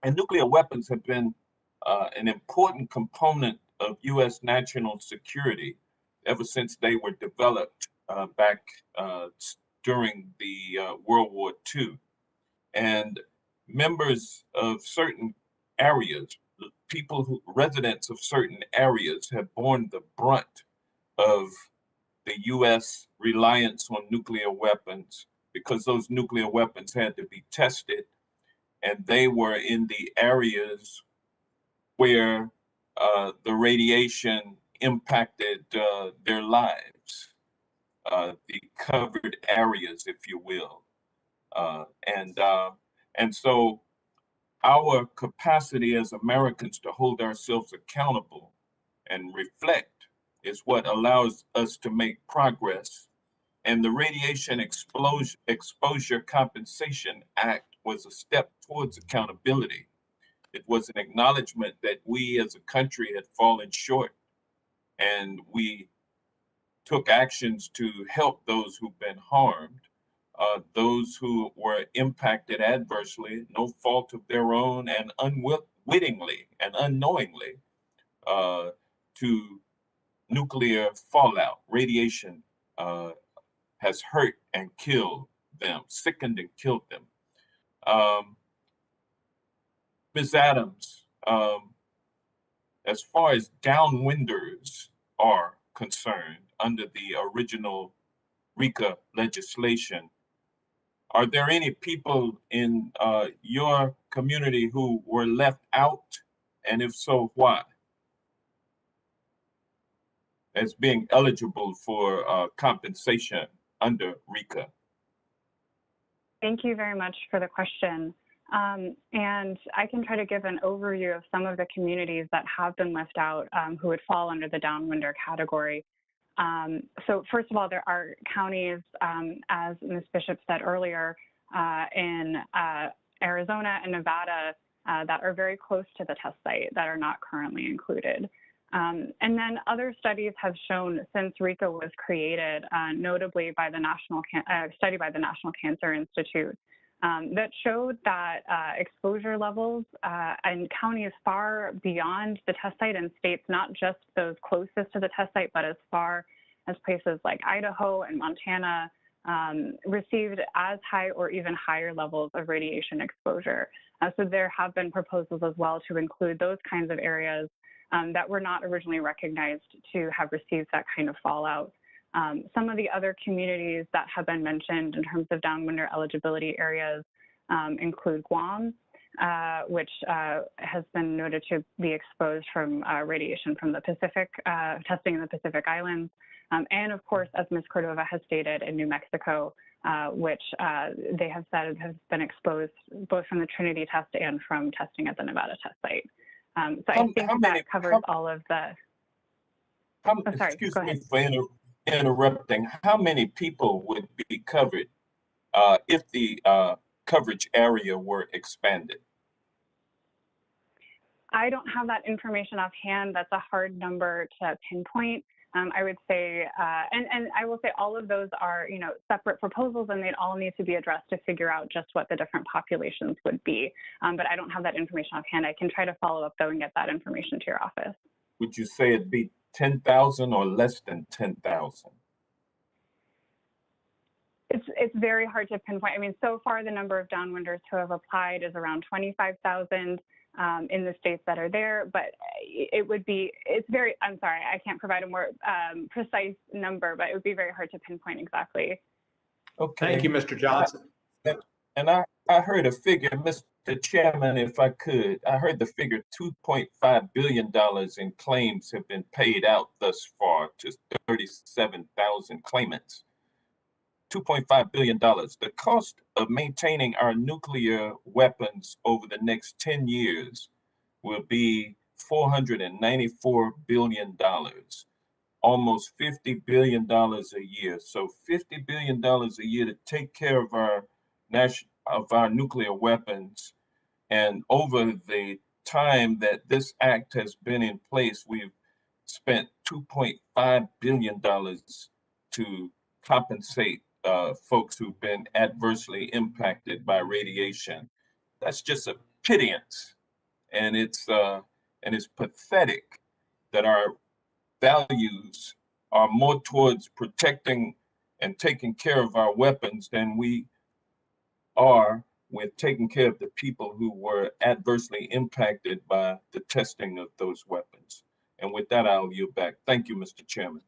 Speaker 12: And nuclear weapons have been an important component of U.S. national security ever since they were developed back during the World War II. And members of certain areas, residents of certain areas have borne the brunt of the U.S. reliance on nuclear weapons because those nuclear weapons had to be tested, and they were in the areas where the radiation impacted their lives, the covered areas, if you will. And so our capacity as Americans to hold ourselves accountable and reflect is what allows us to make progress. And the Radiation Exposure Compensation Act was a step towards accountability. It was an acknowledgement that we as a country had fallen short, and we took actions to help those who've been harmed, those who were impacted adversely, no fault of their own, and unwittingly and unknowingly to nuclear fallout. Radiation has hurt and killed them, sickened and killed them. Ms. Adams, as far as downwinders are concerned under the original RICA legislation, are there any people in your community who were left out? And if so, why? As being eligible for compensation under RICA?
Speaker 7: Thank you very much for the question. And I can try to give an overview of some of the communities that have been left out who would fall under the downwinder category. So first of all, there are counties, as Ms. Bishop said earlier, in Arizona and Nevada that are very close to the test site that are not currently included. And then other studies have shown since RICA was created, notably by the study by the National Cancer Institute, that showed that exposure levels in counties far beyond the test site and states, not just those closest to the test site, but as far as places like Idaho and Montana, received as high or even higher levels of radiation exposure. So there have been proposals as well to include those kinds of areas that were not originally recognized to have received that kind of fallout. Some of the other communities that have been mentioned in terms of downwinder eligibility areas include Guam, which has been noted to be exposed from radiation from the Pacific, testing in the Pacific Islands. And of course, as Ms. Cordova has stated, in New Mexico, which they have said has been exposed both from the Trinity test and from testing at the Nevada test site. So I think that covers all of the. Sorry,
Speaker 12: excuse
Speaker 7: go
Speaker 12: me
Speaker 7: ahead.
Speaker 12: for interrupting. How many people would be covered if the coverage area were expanded?
Speaker 7: I don't have that information offhand. That's a hard number to pinpoint. I would say, and I will say all of those are, separate proposals, and they'd all need to be addressed to figure out just what the different populations would be. But I don't have that information offhand. I can try to follow up though and get that information to your office.
Speaker 12: Would you say it'd be 10,000 or less than 10,000?
Speaker 7: It's very hard to pinpoint. I mean, so far the number of downwinders who have applied is around 25,000 in the states that are there, but I'm sorry, I can't provide a more precise number, but it would be very hard to pinpoint exactly.
Speaker 12: Okay.
Speaker 1: Thank you, Mr. Johnson.
Speaker 12: And I heard a figure, Mr. Chairman, if I could, I heard the figure $2.5 billion in claims have been paid out thus far to 37,000 claimants. $2.5 billion. The cost of maintaining our nuclear weapons over the next 10 years will be $494 billion, almost $50 billion a year. So $50 billion a year to take care of our nuclear weapons. And over the time that this act has been in place, we've spent $2.5 billion to compensate folks who've been adversely impacted by radiation. That's just a pittance, and it's pathetic that our values are more towards protecting and taking care of our weapons than we are with taking care of the people who were adversely impacted by the testing of those weapons. And with that, I'll yield back. Thank you, Mr. Chairman.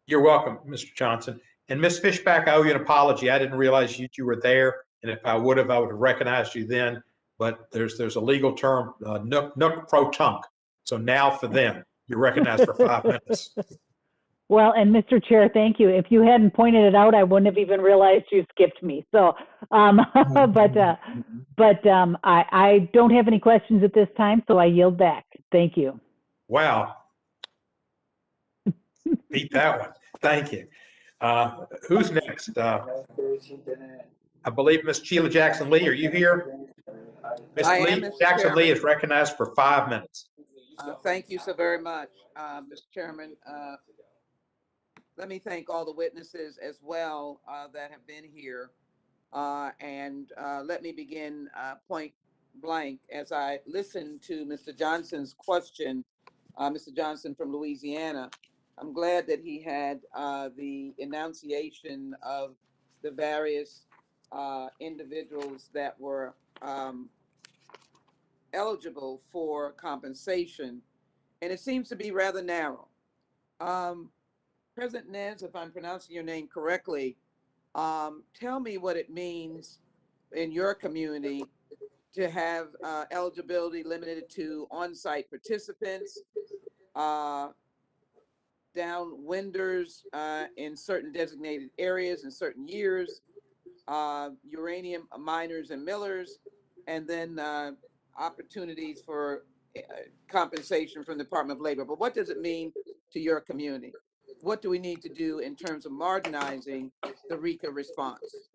Speaker 1: You're welcome, Mr. Johnson. And Ms. Fishback, I owe you an apology. I didn't realize you were there. And if I would have recognized you then. But there's a legal term, nunc pro tunc. So now for them, you're recognized for 5 minutes.
Speaker 13: Well, and Mr. Chair, thank you. If you hadn't pointed it out, I wouldn't have even realized you skipped me. So, I don't have any questions at this time, so I yield back. Thank you.
Speaker 1: Wow. Beat that one. Thank you. Who's next? I believe Ms. Sheila Jackson Lee, are you here? Ms.
Speaker 14: I am,
Speaker 1: Lee,
Speaker 14: Mr.
Speaker 1: Jackson
Speaker 14: Chairman.
Speaker 1: Lee is recognized for 5 minutes.
Speaker 14: Thank you so very much, Mr. Chairman. Let me thank all the witnesses as well that have been here. Let me begin point blank as I listened to Mr. Johnson's question, Mr. Johnson from Louisiana. I'm glad that he had the enunciation of the various individuals that were eligible for compensation, and it seems to be rather narrow. President Nez, if I'm pronouncing your name correctly, tell me what it means in your community to have eligibility limited to on-site participants, downwinders in certain designated areas in certain years, uranium miners and millers, and then opportunities for compensation from the Department of Labor. But what does it mean to your community? What do we need to do in terms of modernizing the RECA response?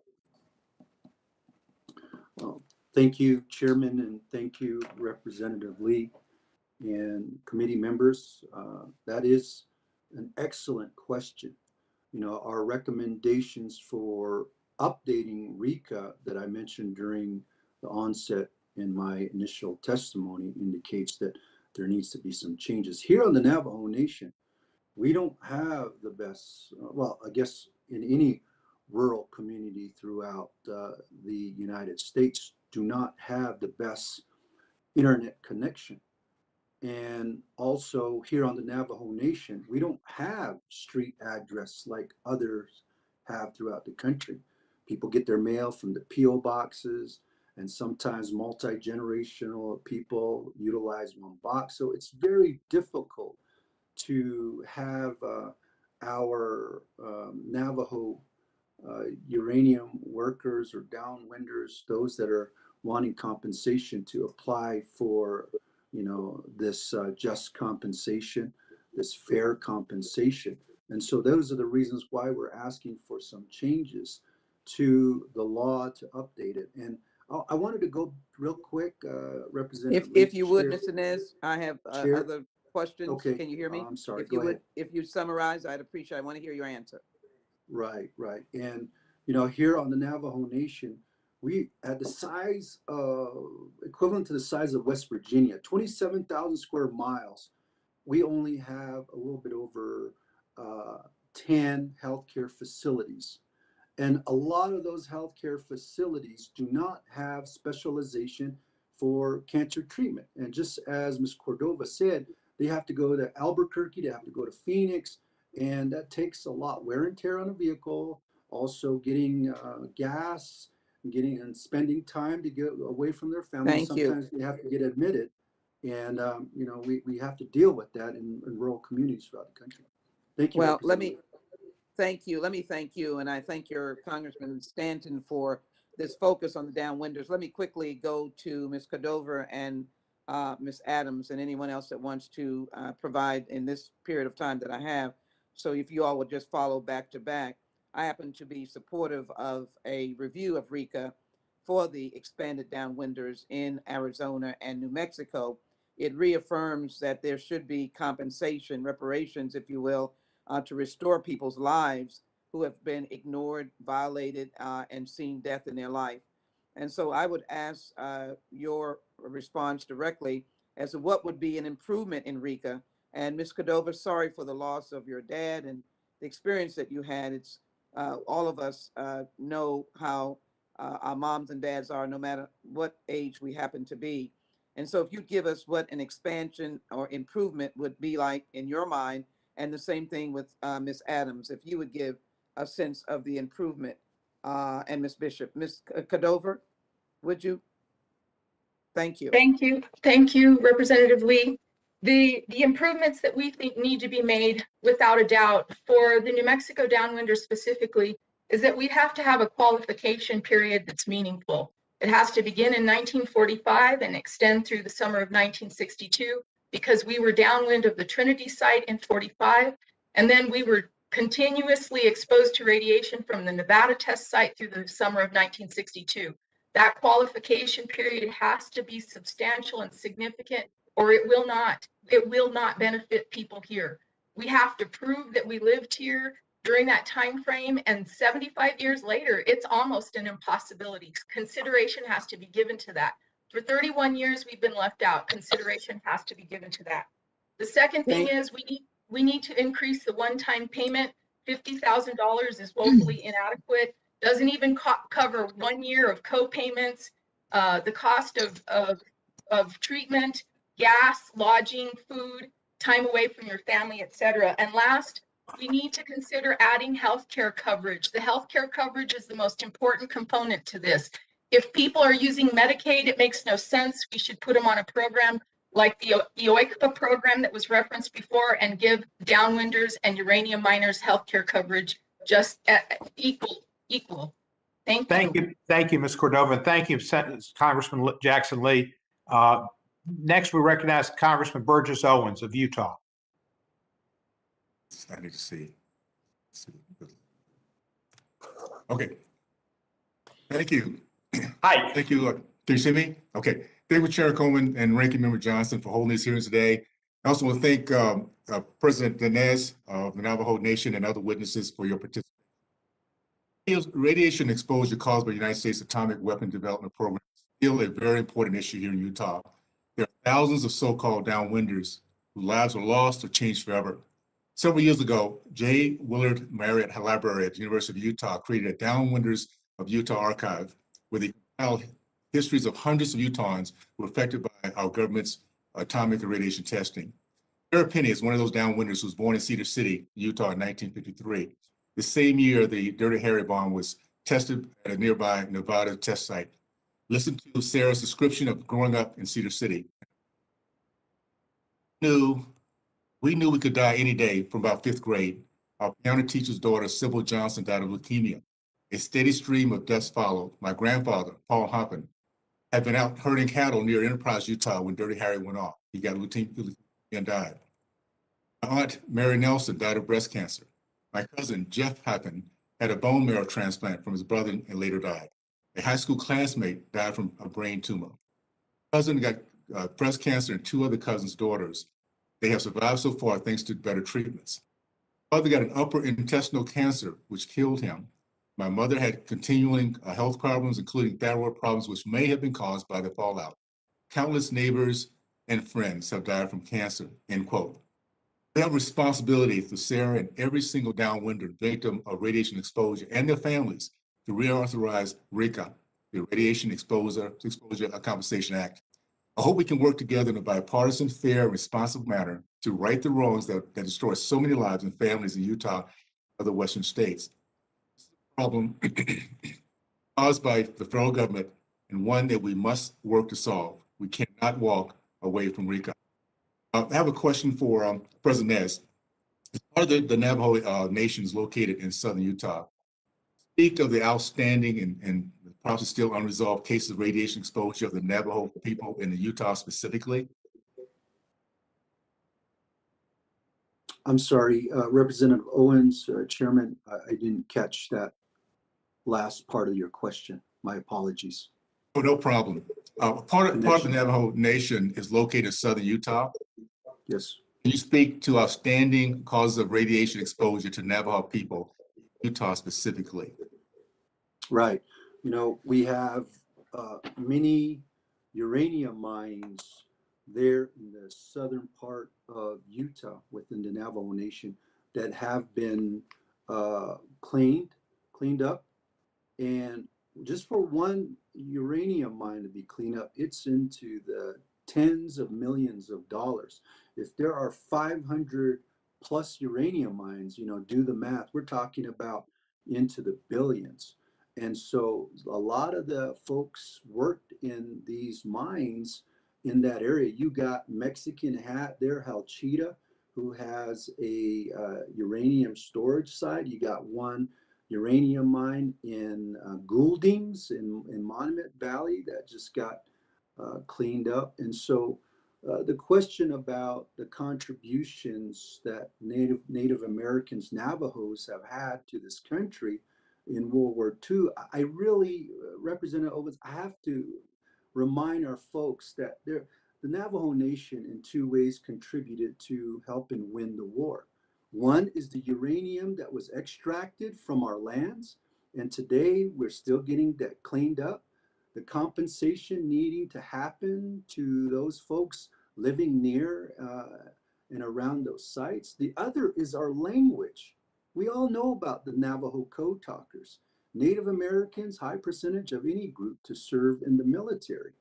Speaker 6: Well, thank you, Chairman, and thank you, Representative Lee and committee members. That is an excellent question. You know, our recommendations for updating RECA that I mentioned during the onset in my initial testimony indicates that there needs to be some changes. Here on the Navajo Nation, we don't have the best, well, I guess in any rural community throughout the United States, do not have the best internet connection. And also here on the Navajo Nation, we don't have street address like others have throughout the country. People get their mail from the P.O. boxes, and sometimes multi-generational people utilize one box. So it's very difficult to have our Navajo uranium workers or downwinders, those that are wanting compensation, to apply for, you know, this just compensation, this fair compensation. And so those are the reasons why we're asking for some changes to the law to update it. And I wanted to go real quick, Representative.
Speaker 14: If you would, Mr. Nez, I have other questions.
Speaker 6: Okay.
Speaker 14: Can you hear me?
Speaker 6: I'm sorry.
Speaker 14: If you
Speaker 6: Go
Speaker 14: would,
Speaker 6: ahead.
Speaker 14: if you summarize, I'd appreciate. I want to hear your answer.
Speaker 6: Right, right. And, you know, here on the Navajo Nation, we at the size equivalent to the size of West Virginia, 27,000 square miles, we only have a little bit over 10 healthcare facilities. And a lot of those healthcare facilities do not have specialization for cancer treatment. And just as Ms. Cordova said, they have to go to Albuquerque, they have to go to Phoenix, and that takes a lot wear and tear on a vehicle, also getting gas, getting and spending time to get away from their families.
Speaker 14: Thank you.
Speaker 6: Sometimes they have to get admitted. And, you know, we have to deal with that in rural communities throughout the country. Thank you.
Speaker 14: Well, let me thank you. Let me thank you. And I thank your Congressman Stanton for this focus on the downwinders. Let me quickly go to Ms. Cordova and Ms. Adams, and anyone else that wants to provide in this period of time that I have. So if you all would just follow back to back. I happen to be supportive of a review of RECA for the expanded downwinders in Arizona and New Mexico. It reaffirms that there should be compensation, reparations, if you will, to restore people's lives who have been ignored, violated, and seen death in their life. And so I would ask your response directly as to what would be an improvement in RECA. And Ms. Cordova, sorry for the loss of your dad and the experience that you had. It's all of us know how our moms and dads are, no matter what age we happen to be. And so if you give us what an expansion or improvement would be like in your mind, and the same thing with Ms. Adams, if you would give a sense of the improvement, and Ms. Bishop. Ms. Cordova, would you? Thank you.
Speaker 10: Thank you. Thank you, Representative Lee. The improvements that we think need to be made, without a doubt, for the New Mexico downwinder specifically, is that we have to have a qualification period that's meaningful. It has to begin in 1945 and extend through the summer of 1962, because we were downwind of the Trinity site in 45, and then we were continuously exposed to radiation from the Nevada test site through the summer of 1962. That qualification period has to be substantial and significant, or it will not benefit people here. We have to prove that we lived here during that time frame, and 75 years later, it's almost an impossibility. Consideration has to be given to that. For 31 years, we've been left out. Consideration has to be given to that. The second thing is we need to increase the one-time payment. $50,000 is woefully inadequate. Doesn't even cover 1 year of co-payments, the cost of treatment, gas, lodging, food, time away from your family, etc. And last, we need to consider adding healthcare coverage. The healthcare coverage is the most important component to this. If people are using Medicaid, it makes no sense. We should put them on a program like the EOICPA program that was referenced before, and give downwinders and uranium miners healthcare coverage just equal. Thank you.
Speaker 1: Thank you, Ms. Cordova, and thank you, Congressman Jackson Lee. Next, we recognize Congressman Burgess Owens of Utah.
Speaker 15: I need to see. Okay. Thank you.
Speaker 1: Hi.
Speaker 15: Thank you. Can you see me? Okay. Thank you, Chair Coleman and Ranking Member Johnson, for holding these hearings today. I also want to thank President Dines of the Navajo Nation and other witnesses for your participation. Radiation exposure caused by the United States Atomic Weapon Development Program is still a very important issue here in Utah. There are thousands of so-called downwinders whose lives were lost or changed forever. Several years ago, J. Willard Marriott Library at the University of Utah created a Downwinders of Utah archive where they compiled histories of hundreds of Utahns who were affected by our government's atomic and radiation testing. Sarah Penny is one of those downwinders who was born in Cedar City, Utah in 1953. The same year, the Dirty Harry bomb was tested at a nearby Nevada test site. Listen to Sarah's description of growing up in Cedar City. We knew we could die any day from about 5th grade. Our piano teacher's daughter, Sybil Johnson, died of leukemia. A steady stream of deaths followed. My grandfather, Paul Hoppin, had been out herding cattle near Enterprise, Utah when Dirty Harry went off. He got leukemia and died. My aunt, Mary Nelson, died of breast cancer. My cousin, Jeff Hoppin, had a bone marrow transplant from his brother and later died. A high school classmate died from a brain tumor. My cousin got breast cancer and 2 other cousins' daughters. They have survived so far thanks to better treatments. My father got an upper intestinal cancer, which killed him. My mother had continuing health problems, including thyroid problems, which may have been caused by the fallout. Countless neighbors and friends have died from cancer, end quote. We have responsibility for Sarah and every single downwinder victim of radiation exposure and their families to reauthorize RECA, the Radiation Exposure Compensation Act. I hope we can work together in a bipartisan, fair, responsible manner to right the wrongs that destroy so many lives and families in Utah and other Western states. This is a problem caused by the federal government and one that we must work to solve. We cannot walk away from RECA. I have a question for President Nez. As part of the Navajo nations located in southern Utah, speak of the outstanding and perhaps still unresolved cases of radiation exposure of the Navajo people in Utah specifically?
Speaker 6: I'm sorry, Representative Owens, Chairman, I didn't catch that last part of your question. My apologies.
Speaker 15: Oh, no problem. Part of the Navajo Nation is located in southern Utah.
Speaker 6: Yes.
Speaker 15: Can you speak to outstanding causes of radiation exposure to Navajo people, Utah specifically?
Speaker 6: Right. You know, we have many uranium mines there in the southern part of Utah within the Navajo Nation that have been cleaned up. And just for one uranium mine to be cleaned up, it's into the tens of millions of dollars. If there are 500 plus uranium mines, you know, do the math, we're talking about into the billions. And so a lot of the folks worked in these mines in that area. You got Mexican Hat there, Halchita, who has a uranium storage site. You got one uranium mine in Gouldings in Monument Valley that just got cleaned up. And so the question about the contributions that Native Americans, Navajos have had to this country in World War II, I really, Representative Owens, I have to remind our folks that the Navajo Nation in two ways contributed to helping win the war. One is the uranium that was extracted from our lands, and today we're still getting that cleaned up. The compensation needing to happen to those folks living near and around those sites. The other is our language. We all know about the Navajo code talkers. Native Americans, high percentage of any group to serve in the military.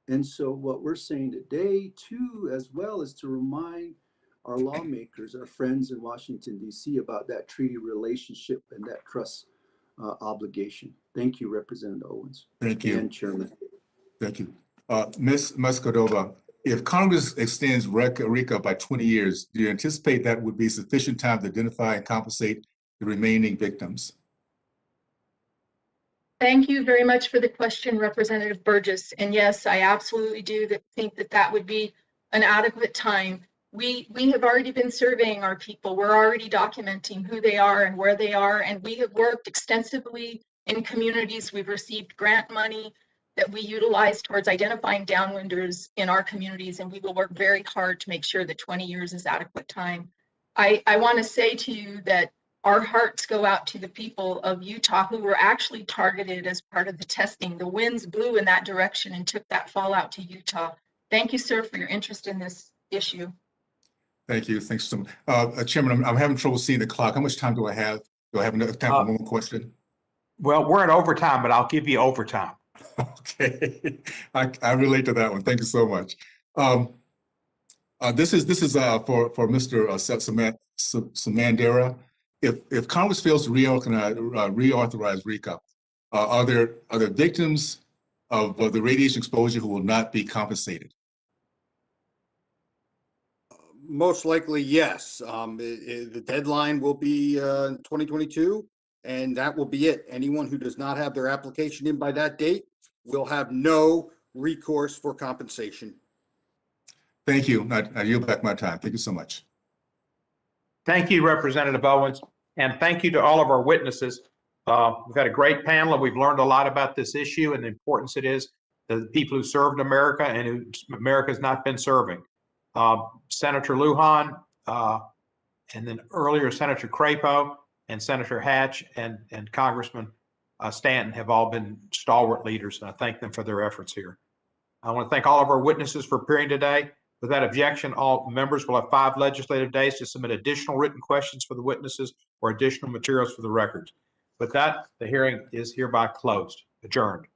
Speaker 6: And so what we're saying today too, as well, is to remind our lawmakers, our friends in Washington, D.C. about that treaty relationship and that trust obligation. Thank you, Representative Owens.
Speaker 15: Thank you.
Speaker 6: And Chairman.
Speaker 15: Thank you. Ms. Cordova, if Congress extends RECA by 20 years, do you anticipate that would be sufficient time to identify and compensate the remaining victims?
Speaker 10: Thank you very much for the question, Representative Burgess. And yes, I absolutely do think that that would be an adequate time. We have already been surveying our people. We're already documenting who they are and where they are. And we have worked extensively in communities. We've received grant money that we utilize towards identifying downwinders in our communities. And we will work very hard to make sure that 20 years is adequate time. I want to say to you that our hearts go out to the people of Utah who were actually targeted as part of the testing. The winds blew in that direction and took that fallout to Utah. Thank you, sir, for your interest in this issue.
Speaker 15: Thank you. Thanks so much. Chairman, I'm having trouble seeing the clock. How much time do I have? Do I have enough time for one more question?
Speaker 1: Well, we're in overtime, but I'll give you overtime.
Speaker 15: Okay, I relate to that one. Thank you so much. This is for Mr. Samandera. If Congress fails to reauthorize RECA, are there victims of the radiation exposure who will not be compensated?
Speaker 9: Most likely, yes. The deadline will be 2022, and that will be it. Anyone who does not have their application in by that date will have no recourse for compensation.
Speaker 15: Thank you. I yield back my time. Thank you so much.
Speaker 1: Thank you, Representative Owens, and thank you to all of our witnesses. We've had a great panel, and we've learned a lot about this issue and the importance it is to the people who served America and who America has not been serving. Senator Lujan, and then earlier Senator Crapo and Senator Hatch and Congressman Stanton have all been stalwart leaders, and I thank them for their efforts here. I want to thank all of our witnesses for appearing today. Without objection, all members will have 5 legislative days to submit additional written questions for the witnesses or additional materials for the records. With that, the hearing is hereby closed, adjourned.